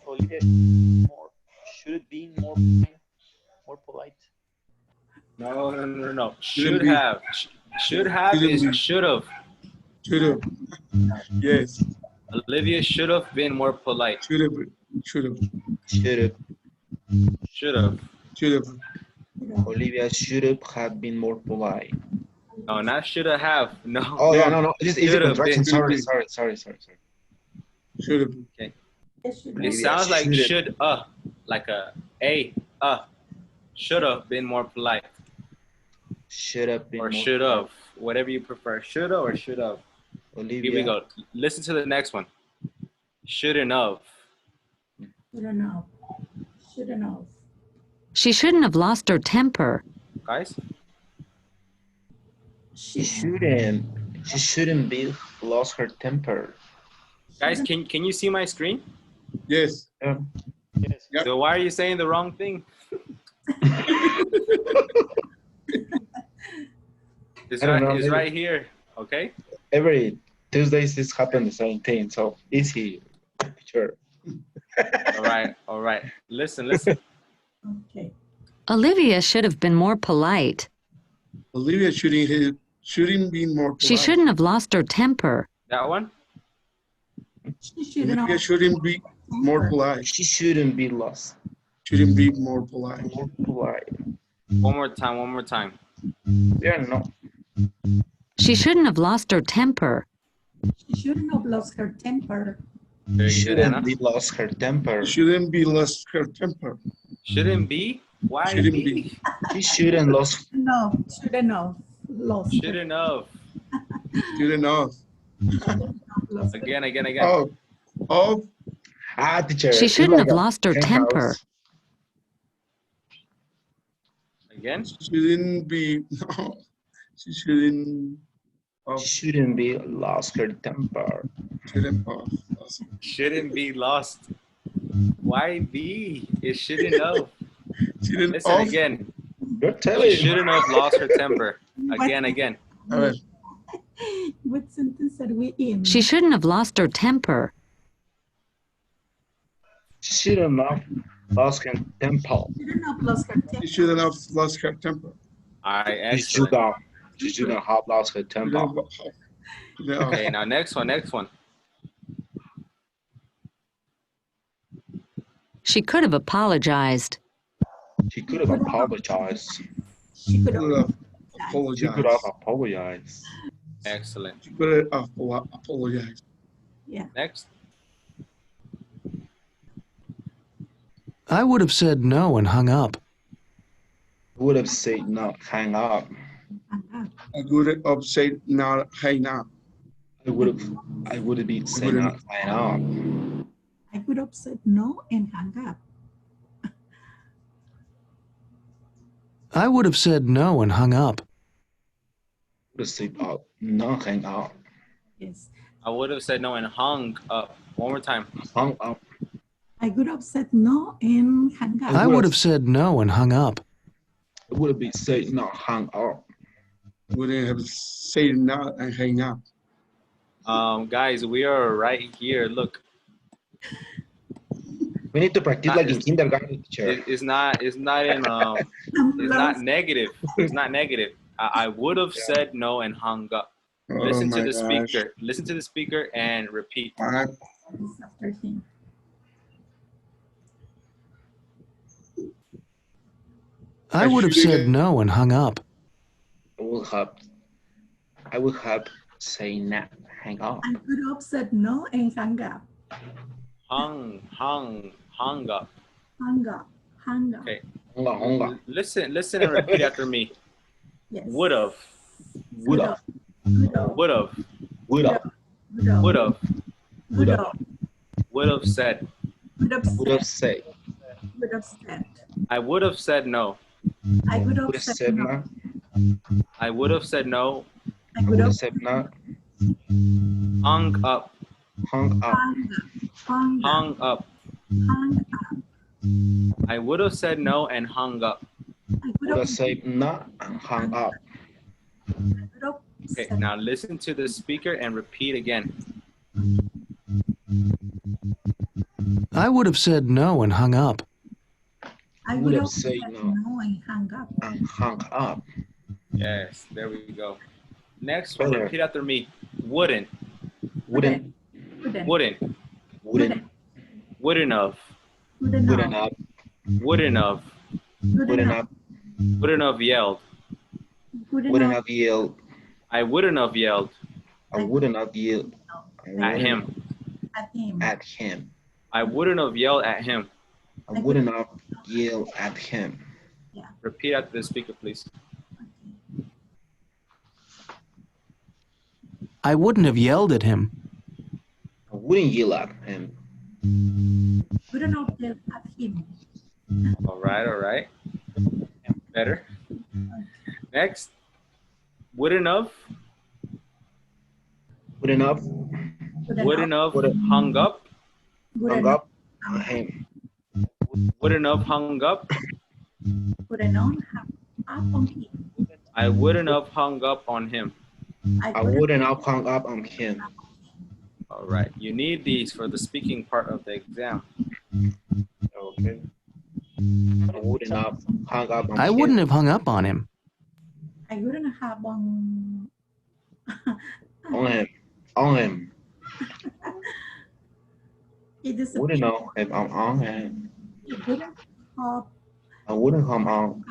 Olivia should have been more polite. No. Shouldn't Should be. have. Should have Shouldn't is be. should have. Should have. Yes. Olivia should have been more polite. Should have. Should have. Should have. Should have. Should have. Olivia should have been more polite. No, not should have. No. Oh yeah, no. It's a Should have contraction. been. Sorry. Should have. Okay. should It sounds like should like a should have been more polite. Should have been Or more should have, whatever you prefer. Should have or should have. Olivia. Here we go. Listen to the next one. Shouldn't have. Shouldn't have. Shouldn't have. She shouldn't have lost her temper. Guys? She shouldn't be lost her temper. Guys, can you see my screen? Yes. Yes. Yep. So why are you saying the wrong thing? It's right here, okay? Every Tuesdays this happens the same thing, so easy. Sure. All right. Listen. Okay. Olivia should have been more polite. Olivia shouldn't be more polite. She shouldn't have lost her temper. That one? She shouldn't Olivia have. shouldn't be more polite. She shouldn't be lost. Shouldn't be more polite. More polite. One more time. Yeah, no. She shouldn't have lost her temper. She shouldn't have lost her temper. Very good, Shouldn't Anna. be lost her temper. Shouldn't be lost her temper. Shouldn't be? Why Shouldn't be? be. She shouldn't lost. No, shouldn't have lost. Shouldn't have. Shouldn't have. Lost her. Again. Of. Teacher. She it's shouldn't like have a lost her hen temper. house. Again? Shouldn't be. No. She shouldn't. She shouldn't be lost her temper. Shouldn't Shouldn't be lost. Why be? It shouldn't have. Shouldn't Listen of. again. You're telling She shouldn't have lost her temper. Again. A ver. What sentence are we in? She shouldn't have lost her temper. She shouldn't have lost her temper. Shouldn't have lost her temper. She shouldn't have lost her temper. All right, She should excellent. have. She shouldn't have lost her temper. Okay, now next one. She could have apologized. She could have apologized. She could She have. She could have apologized. Excellent. She could have apologized. Yeah. Next. I would have said no and hung up. Would have said no, hang up. I would have said not hang up. I would have been saying no, hang up. I could have said no and hung up. I would have said no and hung up. Would have said no, hang up. Yes. I would have said no and hung up. One more time. Hung up. I could have said no and hung up. I would have said no and hung up. It would have been said no, hang up. Wouldn't have said not and hang up. Guys, we are right here. Look, We need to practice like in kindergarten, teacher. it's not negative. It's not negative. I would have said no and hung up. Listen to the speaker. Listen to the speaker and repeat. After him. I would have said no and hung up. I would have say nah, hang up. I could have said no and hung up. Hung up. Hung up. Hung up. Okay. Hung up. Listen and repeat after me. Yes. Would have. Would have. Would have. Would have. Would have. Would have. Would have said. Would have Would have said. Would have said. I would have said no. I would Would have have said said no. no. I would have said no. I I would would have have said no. Hung up. Hung up. hung up. Hung up. Hung up. I would have said no and hung up. I Would have said no and hung up. Okay, now listen to the speaker and repeat again. I would have said no and hung up. I would have said no and hung up. And hung up. Yes, there we go. Next one, Better. repeat after me. Wouldn't. Wouldn't. Wouldn't. Wouldn't. Wouldn't. Wouldn't have. Wouldn't Wouldn't have. have. Wouldn't have. Wouldn't have. Wouldn't have yelled. Wouldn't have yelled. I wouldn't have yelled I wouldn't have yelled. at him. At him. At him. I wouldn't have yelled at him. I wouldn't have yelled at him. Repeat after the speaker, please. I wouldn't have yelled at him. I wouldn't yell at him. Wouldn't have yelled at him. All right. Better. Next. Wouldn't have. Wouldn't have. Wouldn't have hung up. Hung up on him. Wouldn't have hung up. Wouldn't have up on him. I wouldn't have hung up on him. I wouldn't have hung up on him. All right. You need these for the speaking part of the exam. Okay. I wouldn't have hung up on I him. wouldn't have hung up on him. I wouldn't have on On him. On him. It is Wouldn't know if I'm on him. It wouldn't have I wouldn't come on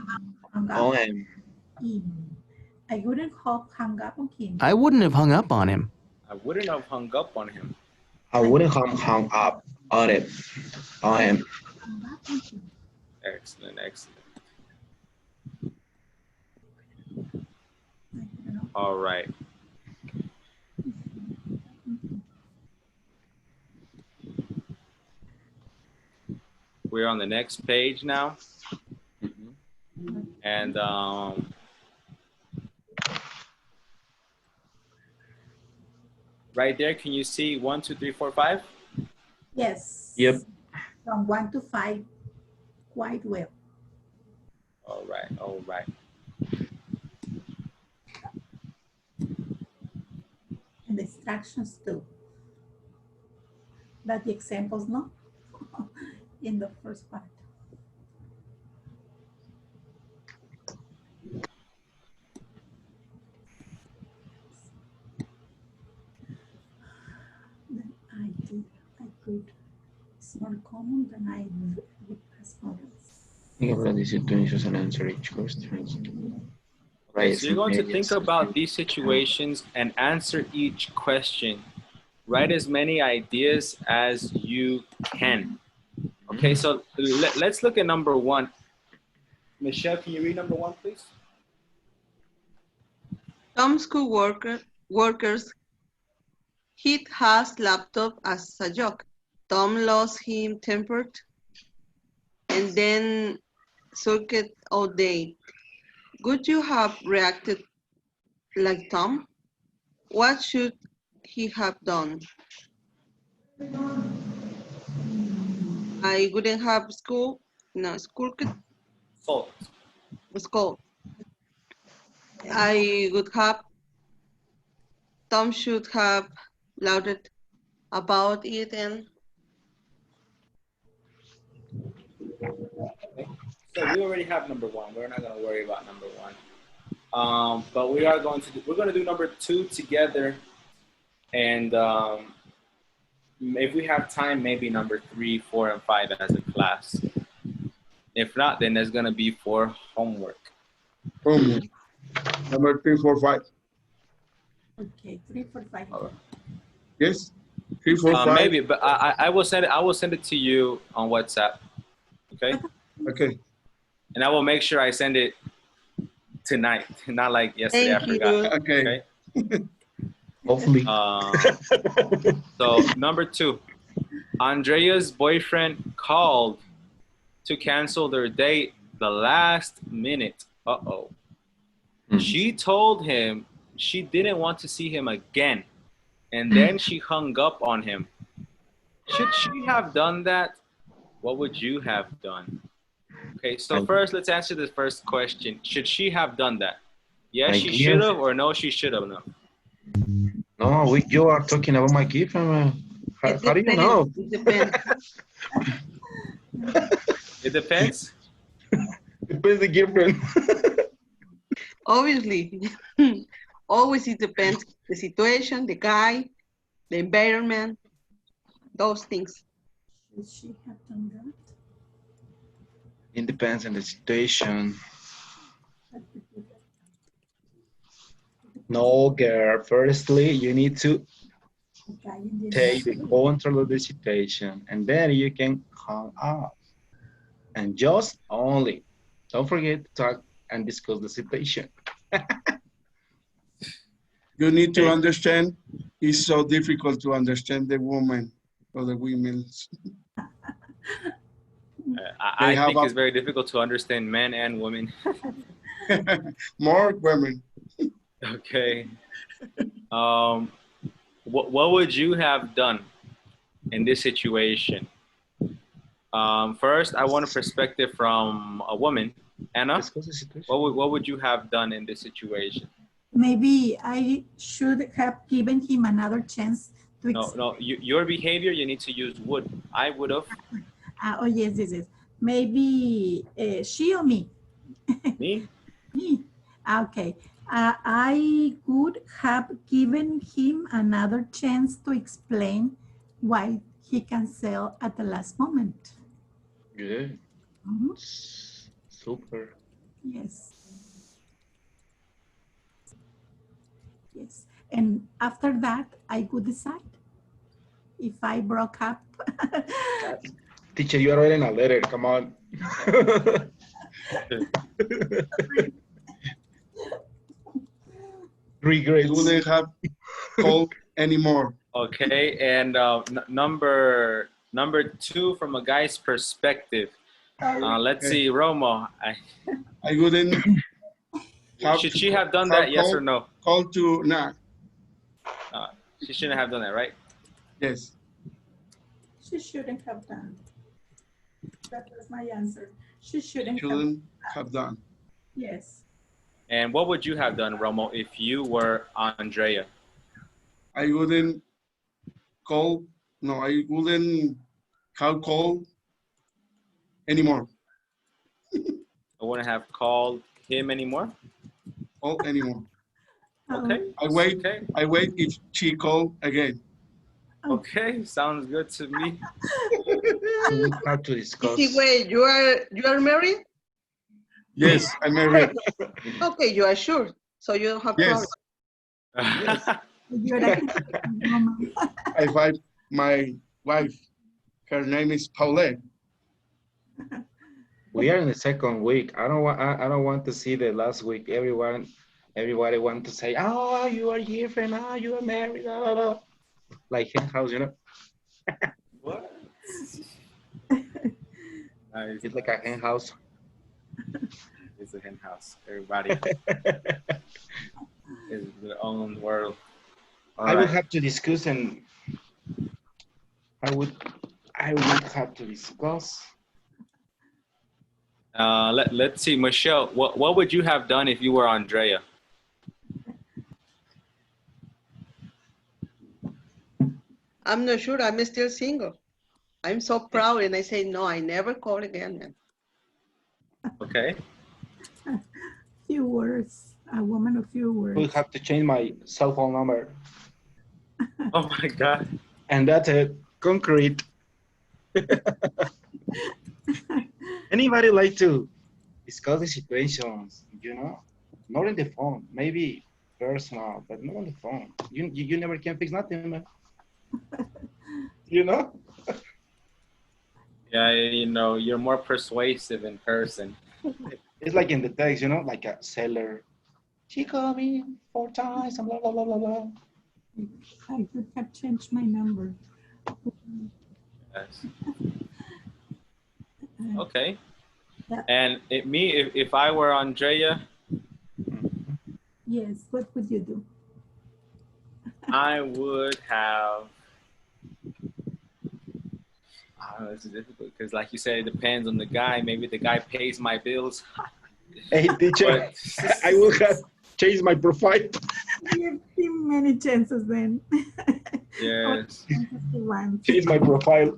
hung up on him. him. I wouldn't have hung up on him. I wouldn't have hung up on him. I wouldn't have hung up on him. I wouldn't have hung up on it. On him. Hung up on him. Excellent. All right. We're on the next page now. And right there, can you see 1, 2, 3, 4, 5? Yes. Yep. From 1 to 5, quite well. All right. And the instructions too. But the examples, no? In the first part. Then I could, it's more common than I would pass models. You have these situations and answer each question. Right. So you're going to think about these situations and answer each question. Write as many ideas as you can. Okay, so let's look at number 1. Michelle, can you read number 1, please? Tom's co-workers hid his laptop as a joke. Tom lost his temper and then sulked all day. Would you have reacted like Tom? What should he have done? I wouldn't have school. I would have, Tom should have lauded about it and So we already have number 1. We're not going to worry about number 1. But we're going to do number 2 together. And if we have time, maybe number 3, 4, and 5 as a class. If not, then there's gonna be for homework. Number 3, 4, 5. Okay, 3, 4, 5. Yes, 3, 4, 5. Maybe, but I will send it. I will send it to you on WhatsApp. Okay. Okay. And I will make sure I send it tonight, not like yesterday. Thank I forgot. Okay. Hopefully. So number 2, Andrea's boyfriend called to cancel their date the last minute. She told him she didn't want to see him again, and then she hung up on him. Should she have done that? What would you have done? Okay, so first let's answer the first question. Should she have done that? Yes, she should have, or no, she should have. No. No, you are talking about my girlfriend. How do you know? It depends. It depends. Depends the girlfriend. Obviously, always it depends the situation, the guy, the environment, those things. Should she have done that? It depends on the situation. No, girl. Firstly, you need to take the control of the situation, and then you can hang up. And just only, don't forget to talk and discuss the situation. You need to understand, it's so difficult to understand the woman or the women. I think it's very difficult to understand men and women. More women. Okay. What would you have done in this situation? First, I want a perspective from a woman. Anna, what would you have done in this situation? Maybe I should have given him another chance to explain. No, your behavior, you need to use would. I would have. Oh, yes. Maybe she or me? Me? Me. Okay. I would have given him another chance to explain why he canceled at the last moment. Good. Super. Yes. And after that, I could decide if I broke up. Teacher, you are writing a letter. Come on. Regrets. You wouldn't have called anymore. Okay, and number 2 from a guy's perspective. Let's see, Romo. I wouldn't have. Should she have done that? Yes or no? Call to nah. She shouldn't have done that, right? Yes. She shouldn't have done. That was my answer. She shouldn't have done. Yes. And what would you have done, Romo, if you were Andrea? I wouldn't call. No, I wouldn't have called anymore. I wouldn't have called him anymore? Call anymore. Okay. I wait if she called again. Okay, sounds good to me. We have to discuss. Wait, you are married? Yes, I'm married. Okay, you are sure. So you don't have yes. I find my wife. Her name is Paulette. We are in the second week. I don't want to see the last week. Everybody want to say, "Oh, you are girlfriend. Oh, you are married." Blah, blah, blah. Like hen house, you know. What? Nice. It's like a hen house. It's a hen house. Everybody is their own world. I would have to discuss, and I would have to discuss. Let's see, Michelle. What would you have done if you were Andrea? I'm not sure. I'm still single. I'm so proud, and I say no. I never call again, man. Okay. Few words. A woman of few words. I would have to change my cell phone number. Oh my God. And that's it. Concrete. Anybody like to discuss the situations, not in the phone, maybe personal, but not on the phone. You never can fix nothing, man. Yeah, you're more persuasive in person. It's like in the text, like a seller. She called me 4 times and blah, blah, blah, blah, blah. I would have changed my number. Yes. Okay. And if I were Andrea, yes, what would you do? I would have. This is difficult because, like you said, it depends on the guy. Maybe the guy pays my bills. Hey, teacher, I will have changed my profile. Give him many chances then. Yes. Change my profile.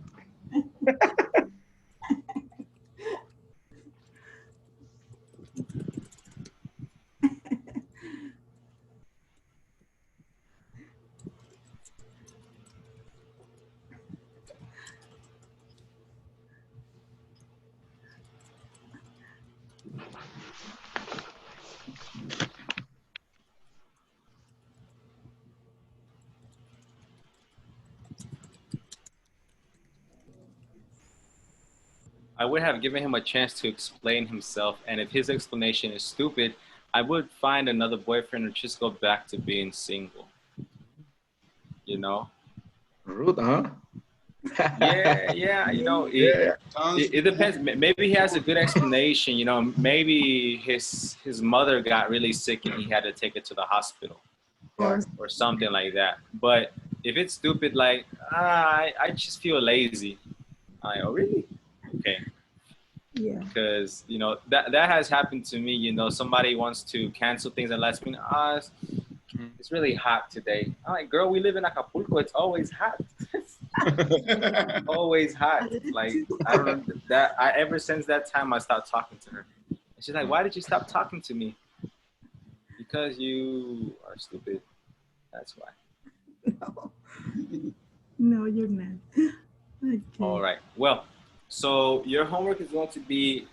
I would have given him a chance to explain himself, and if his explanation is stupid, I would find another boyfriend or just go back to being single. Rude, huh? Yeah. It depends. Maybe he has a good explanation. Maybe his mother got really sick and he had to take it to the hospital, or something like that. But if it's stupid, like I just feel lazy. Oh, really? Okay. Yeah. Because that has happened to me. Somebody wants to cancel things at last minute. It's really hot today. I'm like, girl, we live in Acapulco. It's always hot. Always hot. Like, I don't know that. Ever since that time, I stopped talking to her. And she's like, why did you stop talking to me? Because you are stupid. That's why. No, you're not. Okay. All right. Well, so your homework is going to be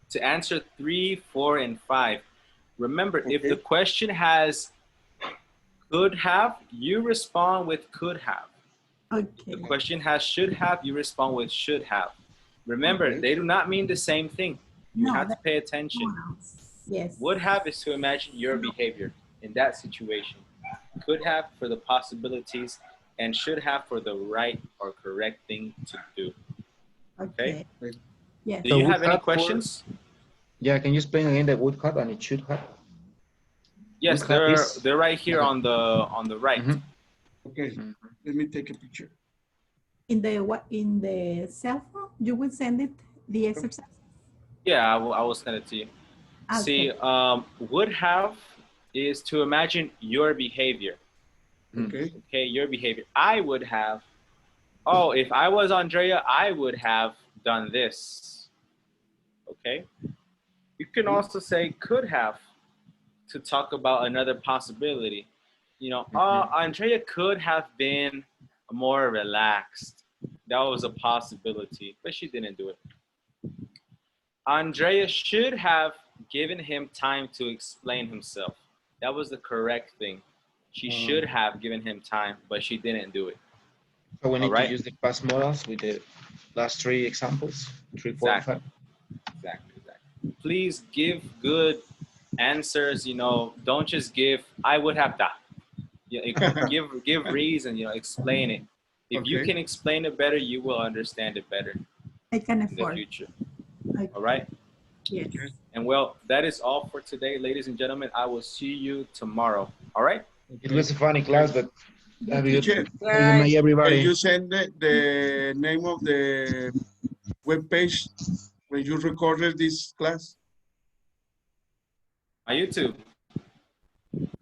to answer 3, 4, and 5. Remember, if the question has could have, you respond with could have. Okay. The question has should have, you respond with should have. Remember, they do not mean the same thing. You have to pay attention. Yes. Would have is to imagine your behavior in that situation. Could have for the possibilities, and should have for the right or correct thing to do. Okay? Yes. Do you have any questions? Yeah, can you explain again the would have and it should have? Yes, they're right here on the right. Okay, let me take a picture. In the cell phone, you will send it the exercise. Yeah, I will send it to you. Okay. See, would have is to imagine your behavior. Okay. Okay, your behavior. I would have. Oh, if I was Andrea, I would have done this. Okay. You can also say could have to talk about another possibility. Andrea could have been more relaxed. That was a possibility, but she didn't do it. Andrea should have given him time to explain himself. That was the correct thing. She should have given him time, but she didn't do it. So we need to use the past modals with the last 3 examples, 3, 4, Exactly. 5. Exactly. Please give good answers. Don't just give I would have that. Give reason. Explain it. If you can explain it better, you will understand it better. I can in the afford. future. Okay. All right. Yes. And well, that is all for today, ladies and gentlemen. I will see you tomorrow. All right. It was a funny class, but have a good Can night, everybody. you send the name of the web page when you recorded this class? My YouTube.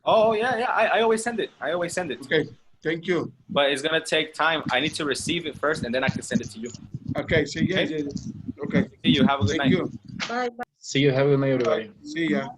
Oh yeah. I always send it. Okay. Thank you. But it's gonna take time. I need to receive it first, and then I can send it to you. Okay. See ya. Okay. Okay. See you. Have a good night. Thank you. Bye. See you. Have a good night, everybody. See ya.